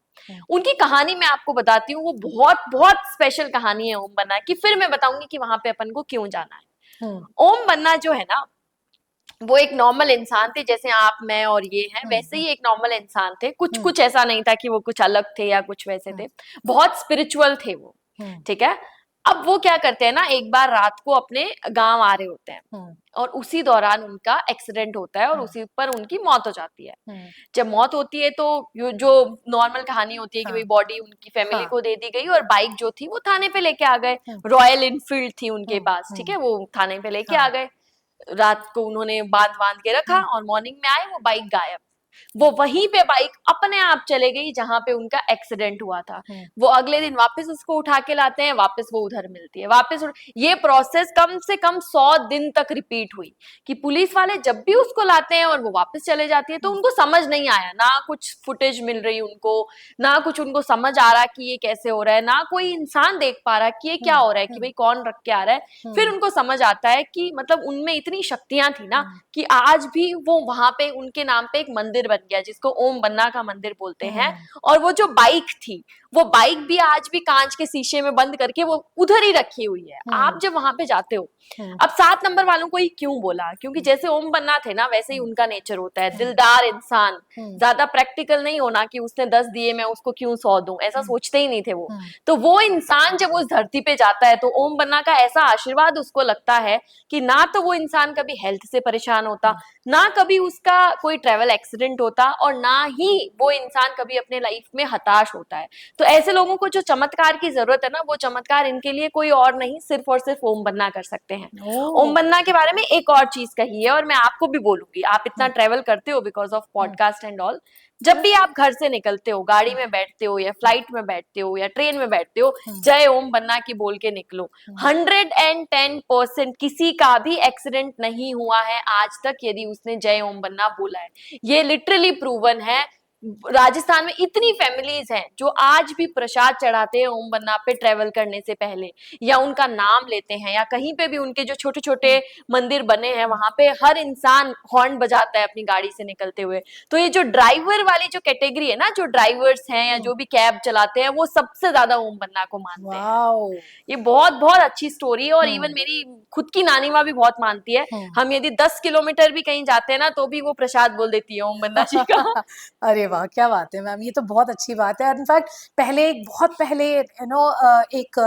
उनकी कहानी मैं आपको बताती हूँ, वो बहुत बहुत स्पेशल कहानी है ओम बन्ना की, फिर मैं बताऊंगी कि वहां पे अपन को क्यों जाना है। ओम बन्ना जो है ना वो एक नॉर्मल इंसान थे, जैसे आप मैं और ये हैं वैसे ही एक नॉर्मल इंसान थे, कुछ ऐसा नहीं था कि वो कुछ अलग थे या कुछ वैसे थे, बहुत स्पिरिचुअल थे वो, ठीक है। अब वो क्या करते हैं ना, एक बार रात को अपने गांव आ रहे होते हैं और उसी दौरान उनका एक्सीडेंट होता है और उसी पर उनकी मौत हो जाती है। जब मौत होती है तो जो नॉर्मल कहानी होती है कि भाई बॉडी उनकी फैमिली को दे दी गई और बाइक जो थी वो थाने पे लेके आ गए, रॉयल इनफील्ड थी उनके पास, ठीक है, वो थाने पे लेके आ गए। रात को उन्होंने बांध के रखा और मॉर्निंग में आए वो बाइक गायब। वो वहीं पे बाइक अपने आप चले गई जहां पे उनका एक्सीडेंट हुआ था। वो अगले दिन वापस उसको उठा के लाते हैं, वापस वो उधर मिलती है, ये प्रोसेस कम से कम 100 दिन तक रिपीट हुई कि पुलिस वाले जब भी उसको लाते हैं और वो वापस चले जाती है तो उनको समझ नहीं आया, ना कुछ फुटेज मिल रही उनको, ना कुछ उनको समझ आ रहा कि ये कैसे हो रहा है, ना कोई इंसान देख पा रहा कि ये क्या हो रहा है, कि भाई कौन रख के आ रहा है। फिर उनको समझ आता है कि मतलब उनमें इतनी शक्तियां थी ना कि आज भी वो वहां पे उनके नाम पे एक मंदिर बन गया जिसको ओम बन्ना का मंदिर बोलते हैं। और वो जो बाइक थी वो बाइक भी आज भी कांच के शीशे में बंद करके वो उधर ही रखी हुई है। आप जब वहां पे जाते हो, अब 7 नंबर वालों को ही क्यों बोला, क्योंकि जैसे ओम बन्ना थे ना वैसे ही उनका नेचर होता है, दिलदार इंसान, ज्यादा प्रैक्टिकल नहीं होना कि उसने 10 दिए मैं उसको क्यों 100 दूं, ऐसा सोचते ही नहीं थे वो। तो वो इंसान जब उस धरती पे जाता है तो ओम बन्ना का ऐसा आशीर्वाद उसको लगता है कि ना तो वो इंसान कभी हेल्थ से परेशान होता, ना कभी उसका कोई ट्रेवल एक्सीडेंट होता, और ना ही वो इंसान कभी अपने लाइफ में हताश होता है। तो ऐसे लोगों को जो चमत्कार की जरूरत है ना, वो चमत्कार इनके लिए कोई और नहीं, सिर्फ और सिर्फ ओम बन्ना कर सकते हैं। ओम बन्ना के बारे में एक और चीज कही है और मैं आपको भी बोलूंगी, आप इतना ट्रेवल करते हो because of podcast and all, जब भी आप घर से निकलते हो, गाड़ी में बैठते हो या फ्लाइट में बैठते हो या ट्रेन में बैठते हो, जय ओम बन्ना की बोल के निकलो। 110% किसी का भी एक्सीडेंट नहीं हुआ है आज तक यदि उसने जय ओम बन्ना बोला है, ये लिटरली प्रूवन है। राजस्थान में इतनी फैमिलीज हैं जो आज भी प्रसाद चढ़ाते हैं ओम बन्ना पे ट्रेवल करने से पहले, या उनका नाम लेते हैं, या कहीं पे भी उनके जो छोटे छोटे मंदिर बने हैं वहां पे हर इंसान हॉर्न बजाता है अपनी गाड़ी से निकलते हुए। तो ये जो ड्राइवर वाली जो कैटेगरी है ना, जो ड्राइवर्स हैं या जो भी कैब चलाते हैं, वो सबसे ज्यादा ओम बन्ना को मानते हैं। ये बहुत बहुत अच्छी स्टोरी है और इवन मेरी खुद की नानी माँ भी बहुत मानती है। हम यदि 10 किलोमीटर भी कहीं जाते हैं ना तो भी वो प्रसाद बोल देती है ओम बन्ना जी का। अरे वाह, क्या बात है मैम, ये तो बहुत अच्छी बात है। इनफैक्ट बहुत पहले एक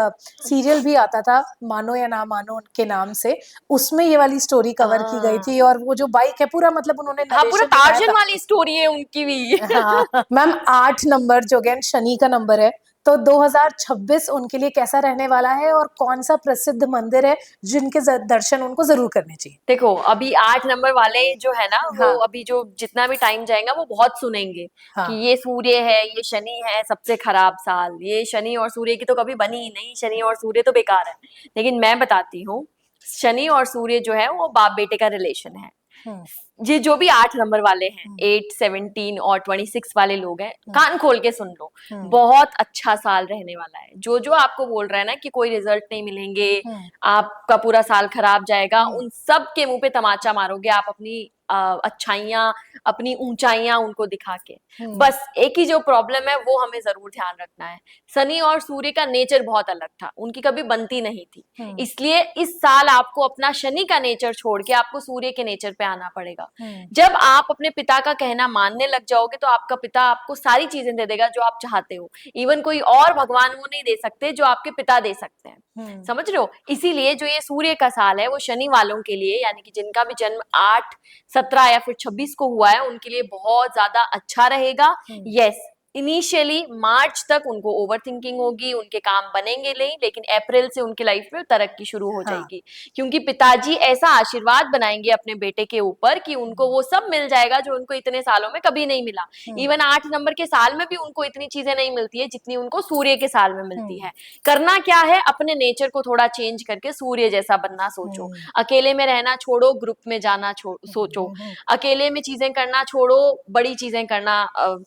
सीरियल भी आता था मानो या ना मानो के नाम से, उसमें ये वाली स्टोरी कवर की गई थी और वो जो बाइक है पूरा मतलब उन्होंने हाँ, पूरा narration दिखाया टार्जन था। वाली स्टोरी है उनकी भी। हाँ मैम, 8 नंबर जो अगेन शनि का नंबर है, तो 2026 उनके लिए कैसा रहने वाला है और कौन सा प्रसिद्ध मंदिर है जिनके दर्शन उनको जरूर करने चाहिए? देखो अभी 8 नंबर वाले जो है ना वो हाँ। अभी जो जितना भी टाइम जाएगा वो बहुत सुनेंगे हाँ। कि ये सूर्य है, ये शनि है, सबसे खराब साल, ये शनि और सूर्य की तो कभी बनी ही नहीं, शनि और सूर्य तो बेकार है। लेकिन मैं बताती हूँ, शनि और सूर्य जो है वो बाप बेटे का रिलेशन है। ये जो भी 8 नंबर वाले हैं, 8, 17 और 26 वाले लोग हैं, कान खोल के सुन लो, बहुत अच्छा साल रहने वाला है। जो जो आपको बोल रहा है ना कि कोई रिजल्ट नहीं मिलेंगे, आपका पूरा साल खराब जाएगा, उन सब के मुंह पे तमाचा मारोगे आप अपनी अच्छाइयाँ, अपनी ऊंचाइयां उनको दिखा के। बस एक ही जो प्रॉब्लम है वो हमें जरूर ध्यान रखना है, शनि और सूर्य का नेचर बहुत अलग था, उनकी कभी बनती नहीं थी, इसलिए इस साल आपको अपना शनि का नेचर छोड़ के आपको सूर्य के नेचर पे आना पड़ेगा। जब आप अपने पिता का कहना मानने लग जाओगे तो आपका पिता आपको सारी चीजें दे देगा जो आप चाहते हो। इवन कोई और भगवान वो नहीं दे सकते जो आपके पिता दे सकते हैं। समझ रहे हो? इसीलिए जो ये सूर्य का साल है वो शनि वालों के लिए, यानी कि जिनका भी जन्म 8, 17 या फिर 26 को हुआ है, उनके लिए बहुत ज्यादा अच्छा रहेगा। यस, इनिशियली मार्च तक उनको ओवर थिंकिंग होगी, उनके काम बनेंगे नहीं, लेकिन अप्रैल से उनके लाइफ में तरक्की शुरू हो जाएगी, क्योंकि पिताजी ऐसा आशीर्वाद बनाएंगे अपने बेटे के ऊपर कि उनको वो सब मिल जाएगा जो उनको इतने सालों में कभी नहीं मिला। इवन 8 नंबर के साल में भी उनको इतनी चीजें नहीं मिलती है जितनी उनको सूर्य के साल में मिलती है। करना क्या है, अपने नेचर को थोड़ा चेंज करके सूर्य जैसा बनना सोचो। अकेले में रहना छोड़ो, ग्रुप में जाना सोचो। अकेले में चीजें करना छोड़ो, बड़ी चीजें करना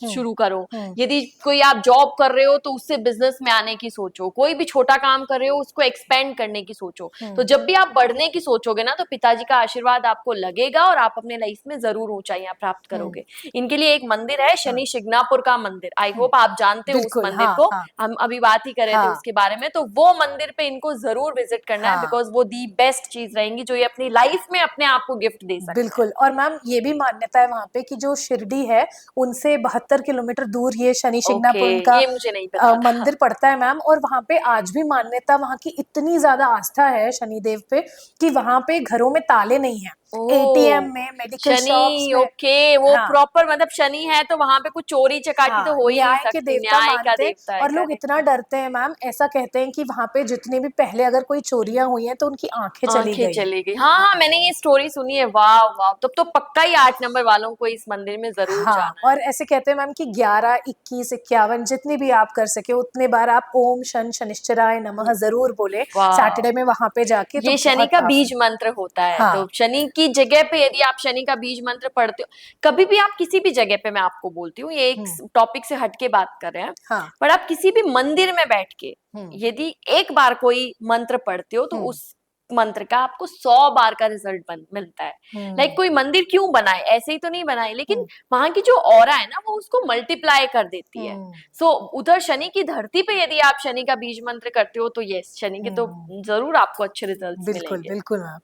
शुरू करो। यदि कोई आप जॉब कर रहे हो तो उससे बिजनेस में आने की सोचो, कोई भी छोटा काम कर रहे हो उसको एक्सपेंड करने की सोचो। तो जब भी आप बढ़ने की सोचोगे ना तो पिताजी का आशीर्वाद आपको लगेगा और आप अपने लाइफ में जरूर ऊंचाइयां प्राप्त करोगे। इनके लिए एक मंदिर है, शनि शिग्नापुर का मंदिर, आई होप आप जानते हो उस मंदिर को। हम अभी बात ही कर रहे थे उसके बारे में, तो वो मंदिर पे इनको जरूर विजिट करना है, बिकॉज वो दी बेस्ट चीज रहेंगी जो ये अपनी लाइफ में अपने आप को गिफ्ट दे सकते हैं। बिल्कुल। और मैम ये भी मान्यता है वहां पे कि जो शिरडी है उनसे 72 किलोमीटर दूर ये शनि शिंगणापुर का ये मुझे नहीं पता मंदिर पड़ता है मैम। और वहां पे आज भी मान्यता, वहां की इतनी ज्यादा आस्था है शनिदेव पे कि वहां पे घरों में ताले नहीं है, एटीएम में, मेडिकल शॉप्स में। ओके, वो प्रॉपर मतलब शनि है तो वहां पे कुछ चोरी चकाटी तो हो ही नहीं सकती, न्याय का देवता है। और लोग इतना डरते हैं मैम, ऐसा कहते हैं कि वहां पे जितने भी पहले अगर कोई चोरियां हुई हैं तो उनकी आंखें चली गई। हाँ, मैंने ये स्टोरी सुनी है। वाह वाह, तब तो पक्का ही 8 नंबर वालों को इस मंदिर में जरूर जाना है। और ऐसे कहते हैं मैम कि 11, 21, 51 जितनी भी आप कर सके उतने बार आप ओम शन शनिश्चराय नमः जरूर बोले सैटरडे में वहां पे जाके। ये शनि का बीज मंत्र होता है। तो शनि की जगह पे यदि आप शनि का बीज मंत्र पढ़ते हो, कभी भी आप किसी भी जगह पे, मैं आपको बोलती हूँ, ये एक टॉपिक से हटके बात कर रहे हैं, पर आप किसी भी मंदिर में बैठ के यदि एक बार कोई मंत्र पढ़ते हो तो उस मंत्र का आपको 100 बार का रिजल्ट मिलता है। लाइक कोई मंदिर क्यों बनाए, ऐसे ही तो नहीं बनाए, लेकिन वहां की जो ऑरा है ना वो उसको मल्टीप्लाई कर देती है। सो उधर शनि की धरती पे यदि आप शनि का बीज मंत्र करते हो तो यस, शनि के तो जरूर आपको अच्छे रिजल्ट्स मिलेंगे। बिल्कुल बिल्कुल मैम।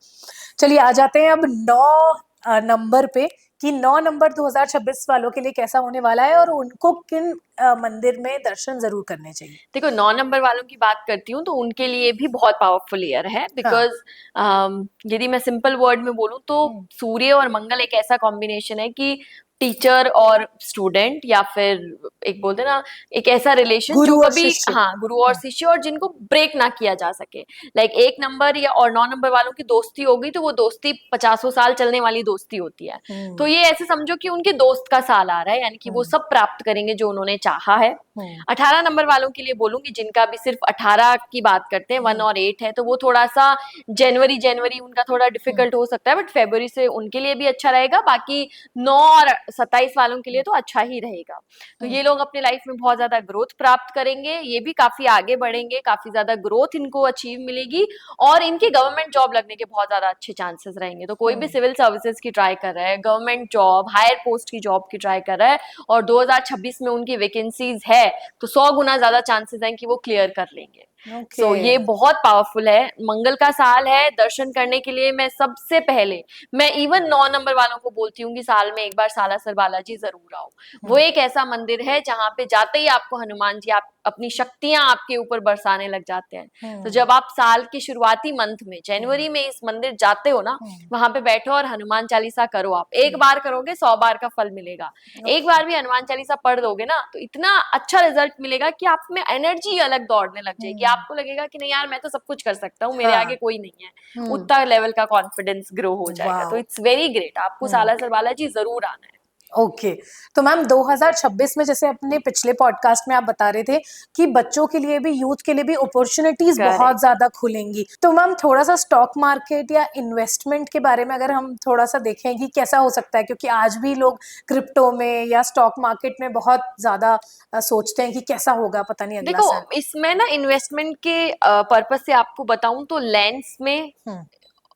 चलिए आ जाते हैं अब 9 नंबर पे कि 9 नंबर 2026 वालों के लिए कैसा होने वाला है और उनको किन मंदिर में दर्शन जरूर करने चाहिए। देखो, 9 नंबर वालों की बात करती हूँ तो उनके लिए भी बहुत पावरफुल ईयर है, बिकॉज यदि मैं सिंपल वर्ड में बोलूँ तो सूर्य और मंगल एक ऐसा कॉम्बिनेशन है कि टीचर और स्टूडेंट, या फिर एक बोलते ना एक ऐसा रिलेशन जो कभी गुरु और शिष्य, और जिनको ब्रेक ना किया जा सके। लाइक 1 नंबर या और 9 नंबर वालों की दोस्ती होगी तो वो दोस्ती 50 साल चलने वाली दोस्ती होती है। तो ये ऐसे समझो कि उनके दोस्त का साल आ रहा है, यानी कि वो सब प्राप्त करेंगे जो उन्होंने चाहा है। 18 नंबर वालों के लिए बोलूंगी, जिनका भी सिर्फ 18 की बात करते हैं, 1 और 8 है, तो वो थोड़ा सा जनवरी उनका थोड़ा डिफिकल्ट हो सकता है, बट फरवरी से उनके लिए भी अच्छा रहेगा। बाकी 9 और 27 वालों के लिए तो अच्छा ही रहेगा। तो ये लोग अपने लाइफ में बहुत ज्यादा ग्रोथ प्राप्त करेंगे, ये भी काफी आगे बढ़ेंगे, काफी ज्यादा ग्रोथ इनको अचीव मिलेगी, और इनके गवर्नमेंट जॉब लगने के बहुत ज्यादा अच्छे चांसेस रहेंगे। तो कोई भी सिविल सर्विसेज की ट्राई कर रहा है, गवर्नमेंट जॉब, हायर पोस्ट की जॉब की ट्राई कर रहा है और 2026 में उनकी वैकेंसीज है तो 100 गुना ज्यादा चांसेस हैं कि वो क्लियर कर लेंगे। सो ये बहुत पावरफुल है, मंगल का साल है। दर्शन करने के लिए मैं सबसे पहले मैं इवन 9 नंबर वालों को बोलती हूँ कि साल में एक बार सालासर बालाजी जरूर आओ। वो एक ऐसा मंदिर है जहाँ पे जाते ही आपको हनुमान जी आप अपनी शक्तियां आपके ऊपर बरसाने लग जाते हैं। तो जब आप साल के शुरुआती मंथ में जनवरी में इस मंदिर जाते हो ना, वहां पे बैठो और हनुमान चालीसा करो। आप एक बार करोगे 100 बार का फल मिलेगा। एक बार भी हनुमान चालीसा पढ़ दोगे ना तो इतना अच्छा रिजल्ट मिलेगा कि आप में एनर्जी अलग दौड़ने लग जाएगी। आपको लगेगा कि नहीं यार, मैं तो सब कुछ कर सकता हूँ, मेरे आगे कोई नहीं है। उतना लेवल का कॉन्फिडेंस ग्रो हो जाएगा। तो इट्स वेरी ग्रेट, आपको सालासर बालाजी जरूर आना है। ओके। तो मैम 2026 में जैसे अपने पिछले पॉडकास्ट में आप बता रहे थे कि बच्चों के लिए भी, यूथ के लिए भी अपॉर्चुनिटीज बहुत करेक्ट। ज्यादा खुलेंगी, तो मैम थोड़ा सा स्टॉक मार्केट या इन्वेस्टमेंट के बारे में अगर हम थोड़ा सा देखें कि कैसा हो सकता है, क्योंकि आज भी लोग क्रिप्टो में या स्टॉक मार्केट में बहुत ज्यादा सोचते हैं कि कैसा होगा, पता नहीं अगला देखो साल। इसमें ना इन्वेस्टमेंट के पर्पस से आपको बताऊं तो लैंड्स में, हम्म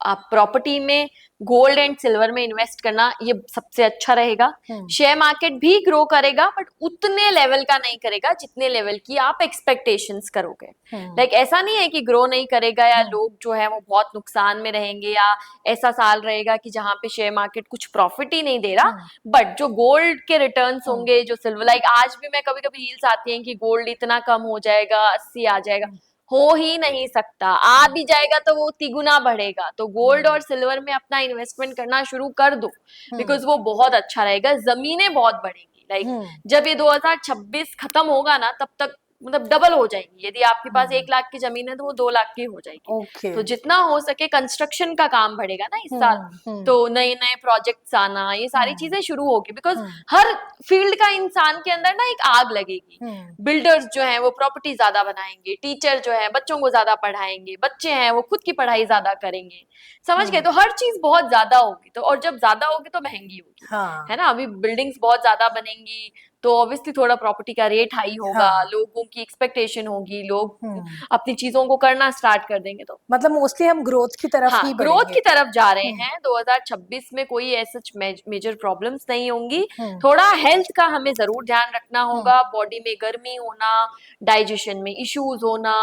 आप प्रॉपर्टी में, गोल्ड एंड सिल्वर में इन्वेस्ट करना ये सबसे अच्छा रहेगा। हम्म शेयर मार्केट भी ग्रो करेगा बट उतने लेवल का नहीं करेगा जितने लेवल की आप एक्सपेक्टेशंस करोगे। हम्म लाइक ऐसा नहीं है कि ग्रो नहीं करेगा या हम्म लोग जो है वो बहुत नुकसान में रहेंगे या ऐसा साल रहेगा कि जहां पे शेयर मार्केट कुछ प्रॉफिट ही नहीं दे रहा। हम्म बट जो गोल्ड के रिटर्न्स हम्म होंगे, जो सिल्वर, लाइक आज भी मैं कभी कभी रील्स आती हैं कि गोल्ड इतना कम हो जाएगा, 80 आ जाएगा। हम्म हो ही नहीं सकता, आ भी जाएगा तो वो तिगुना बढ़ेगा। तो गोल्ड हम्म और सिल्वर में अपना इन्वेस्टमेंट करना शुरू कर दो, हम्म बिकॉज वो बहुत अच्छा रहेगा, जमीनें बहुत बढ़ेंगी। लाइक हम्म जब ये 2026 खत्म होगा ना तब तक मतलब डबल हो जाएंगी। यदि आपके पास हम्म 1 लाख की जमीन है तो वो 2 लाख की हो जाएगी। ओके। तो जितना हो सके कंस्ट्रक्शन का काम बढ़ेगा ना इस साल। हम्म तो नए नए प्रोजेक्ट्स आना, ये सारी हम्म चीजें शुरू होगी, बिकॉज हम्म हर फील्ड का इंसान के अंदर ना एक आग लगेगी। हम्म बिल्डर्स जो हैं वो प्रॉपर्टी ज्यादा बनाएंगे, टीचर जो है बच्चों को ज्यादा पढ़ाएंगे, बच्चे हैं वो खुद की पढ़ाई ज्यादा करेंगे। समझ गए? हम्म तो हर चीज बहुत ज्यादा होगी, तो और जब ज्यादा होगी तो महंगी होगी, है हाँ ना। अभी बिल्डिंग्स बहुत ज्यादा बनेंगी तो ऑब्वियसली थोड़ा प्रॉपर्टी का रेट हाई होगा, हाँ लोगों की एक्सपेक्टेशन होगी, लोग हम्म अपनी चीजों को करना स्टार्ट कर देंगे। तो मतलब मोस्टली हम ग्रोथ की तरफ हाँ, ही ग्रोथ बढ़ेंगे। की तरफ जा रहे हम्म हैं। 2026 में कोई ऐसा मेजर प्रॉब्लम्स नहीं होंगी। हम्म थोड़ा हेल्थ का हमें जरूर ध्यान रखना हम्म होगा, बॉडी में गर्मी होना, डाइजेशन में इश्यूज होना,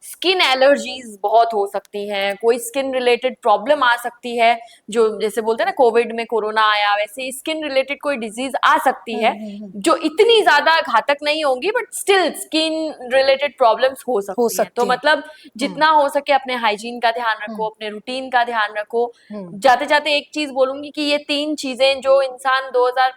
स्किन एलर्जीज बहुत हो सकती हैं, कोई स्किन रिलेटेड प्रॉब्लम आ सकती है, जो जैसे बोलते हैं ना कोविड में कोरोना आया, वैसे स्किन रिलेटेड कोई डिजीज आ सकती है हम्म। जो इतनी ज्यादा घातक नहीं होंगी, but still skin related problems हो हो सकती हैं। तो सकती है। मतलब हम्म जितना हो सके अपने हाइजीन का ध्यान रखो, हम्म अपने रूटीन का ध्यान रखो। हम्म जाते जाते एक चीज बोलूंगी कि ये 3 चीजें जो इंसान 2000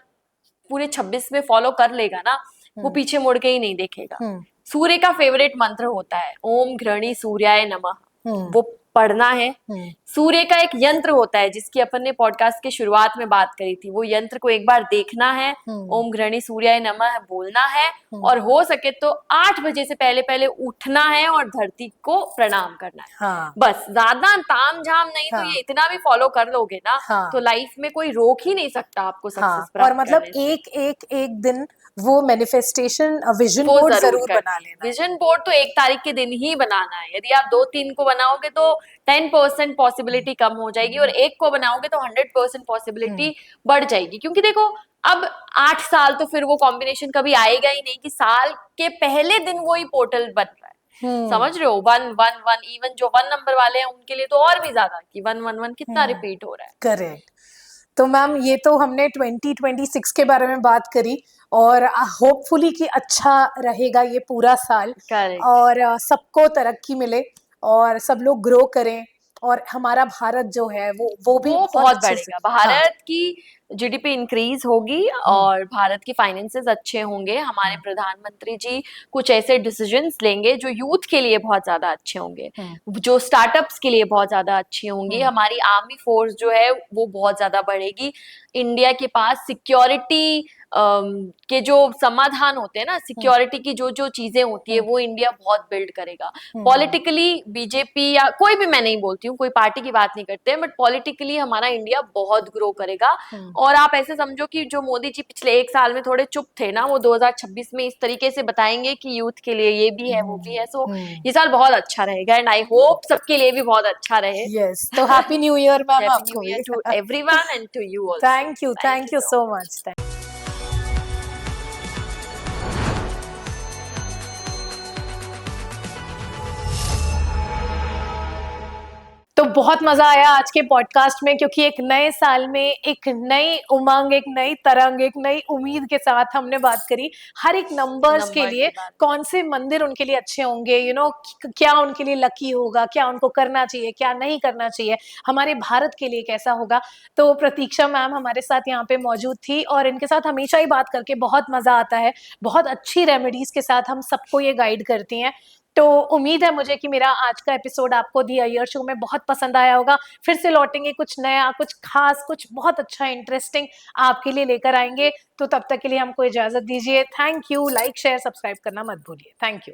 पूरे 26 में फॉलो कर लेगा ना, वो हम्म पीछे मुड़ के ही नहीं देखेगा। हम्म सूर्य का फेवरेट मंत्र होता है ओम घृणी सूर्याय नमः, हम्म वो पढ़ना है। हम्म सूर्य का एक यंत्र होता है जिसकी अपन ने पॉडकास्ट के शुरुआत में बात करी थी, वो यंत्र को एक बार देखना है, हम्म ओम घृणी सूर्याय नमः बोलना है, हम्म और हो सके तो 8 बजे से पहले पहले उठना है और धरती को प्रणाम करना है। हाँ बस ज्यादा ताम झाम नहीं, तो हाँ ये इतना भी फॉलो कर लोगे ना तो हाँ लाइफ में कोई रोक ही नहीं सकता आपको हाँ सक्सेस और प्राप्त मतलब करने से। एक एक एक दिन वो मैनिफेस्टेशन विजन वो बोर्ड जरूर जरूर करना बना है। लेना है। विजन बोर्ड तो 1 तारीख के दिन ही बनाना है। यदि आप 2-3 को बनाओगे तो 10% पॉसिबिलिटी कम हो जाएगी, और एक को बनाओगे तो 100% हम्म पॉसिबिलिटी बढ़ जाएगी। क्योंकि देखो अब 8 साल तो फिर वो कॉम्बिनेशन कभी आएगा ही नहीं कि साल के पहले दिन वही पोर्टल बन रहा है। हम्म समझ रहे हो? 1 1 1, इवन जो 1 नंबर वाले हैं उनके लिए तो और भी ज्यादा, कि 1 1 1 कितना रिपीट हो रहा है। करेक्ट। तो मैम ये तो हमने 2026 के बारे में बात करी, और होपफुली कि अच्छा रहेगा ये पूरा साल, करेक्ट। और सबको तरक्की मिले, और सब लोग ग्रो करें, और हमारा भारत जो है वो भी वो बहुत बहुत अच्छे से। बढ़ेगा, हाँ भारत की जीडीपी इंक्रीज होगी हम्म और भारत के फाइनेंसेस अच्छे होंगे। हमारे हम्म प्रधानमंत्री जी कुछ ऐसे डिसीजंस लेंगे जो यूथ के लिए बहुत ज्यादा अच्छे होंगे, हम्म जो स्टार्टअप्स के लिए बहुत ज्यादा अच्छी होंगी। हम्म हमारी आर्मी फोर्स जो है वो बहुत ज्यादा बढ़ेगी। इंडिया के पास सिक्योरिटी के जो समाधान होते हैं ना, हम्म सिक्योरिटी की जो जो चीजें होती है हम्म वो इंडिया बहुत बिल्ड करेगा। हम्म पॉलिटिकली बीजेपी या कोई भी, मैं नहीं बोलती हूँ, कोई पार्टी की बात नहीं करते हैं, बट पॉलिटिकली हमारा इंडिया बहुत ग्रो करेगा। हम्म और आप ऐसे समझो कि जो मोदी जी पिछले 1 साल में थोड़े चुप थे ना, वो 2026 में इस तरीके से बताएंगे कि यूथ के लिए ये भी है वो भी है। सो ये साल बहुत अच्छा रहेगा, एंड आई होप सबके लिए भी बहुत अच्छा रहे। यस। तो happy new year ma'am happy new आपको भी। Year to everyone and to you also. Thank you, thank you thank you so so much. Much. तो बहुत मजा आया आज के पॉडकास्ट में, क्योंकि एक नए साल में एक नई उमंग, एक नई तरंग, एक नई उम्मीद के साथ हमने बात करी हर एक नंबर्स के नंबर लिए। की बात। कौन से मंदिर उनके लिए अच्छे होंगे, क्या उनके लिए लकी होगा, क्या उनको करना चाहिए, क्या नहीं करना चाहिए, हमारे भारत के लिए कैसा होगा। तो प्रतीक्षा मैम हमारे साथ यहाँ पे मौजूद थी, और इनके साथ हमेशा ही बात करके बहुत मजा आता है। बहुत अच्छी रेमेडीज के साथ हम सबको ये गाइड करती हैं। तो उम्मीद है मुझे कि मेरा आज का एपिसोड आपको दी अय्यर शो में बहुत पसंद आया होगा। फिर से लौटेंगे, कुछ नया, कुछ खास, कुछ बहुत अच्छा इंटरेस्टिंग आपके लिए लेकर आएंगे। तो तब तक के लिए हमको इजाजत दीजिए। Thank you. Like share subscribe करना मत भूलिए। Thank you.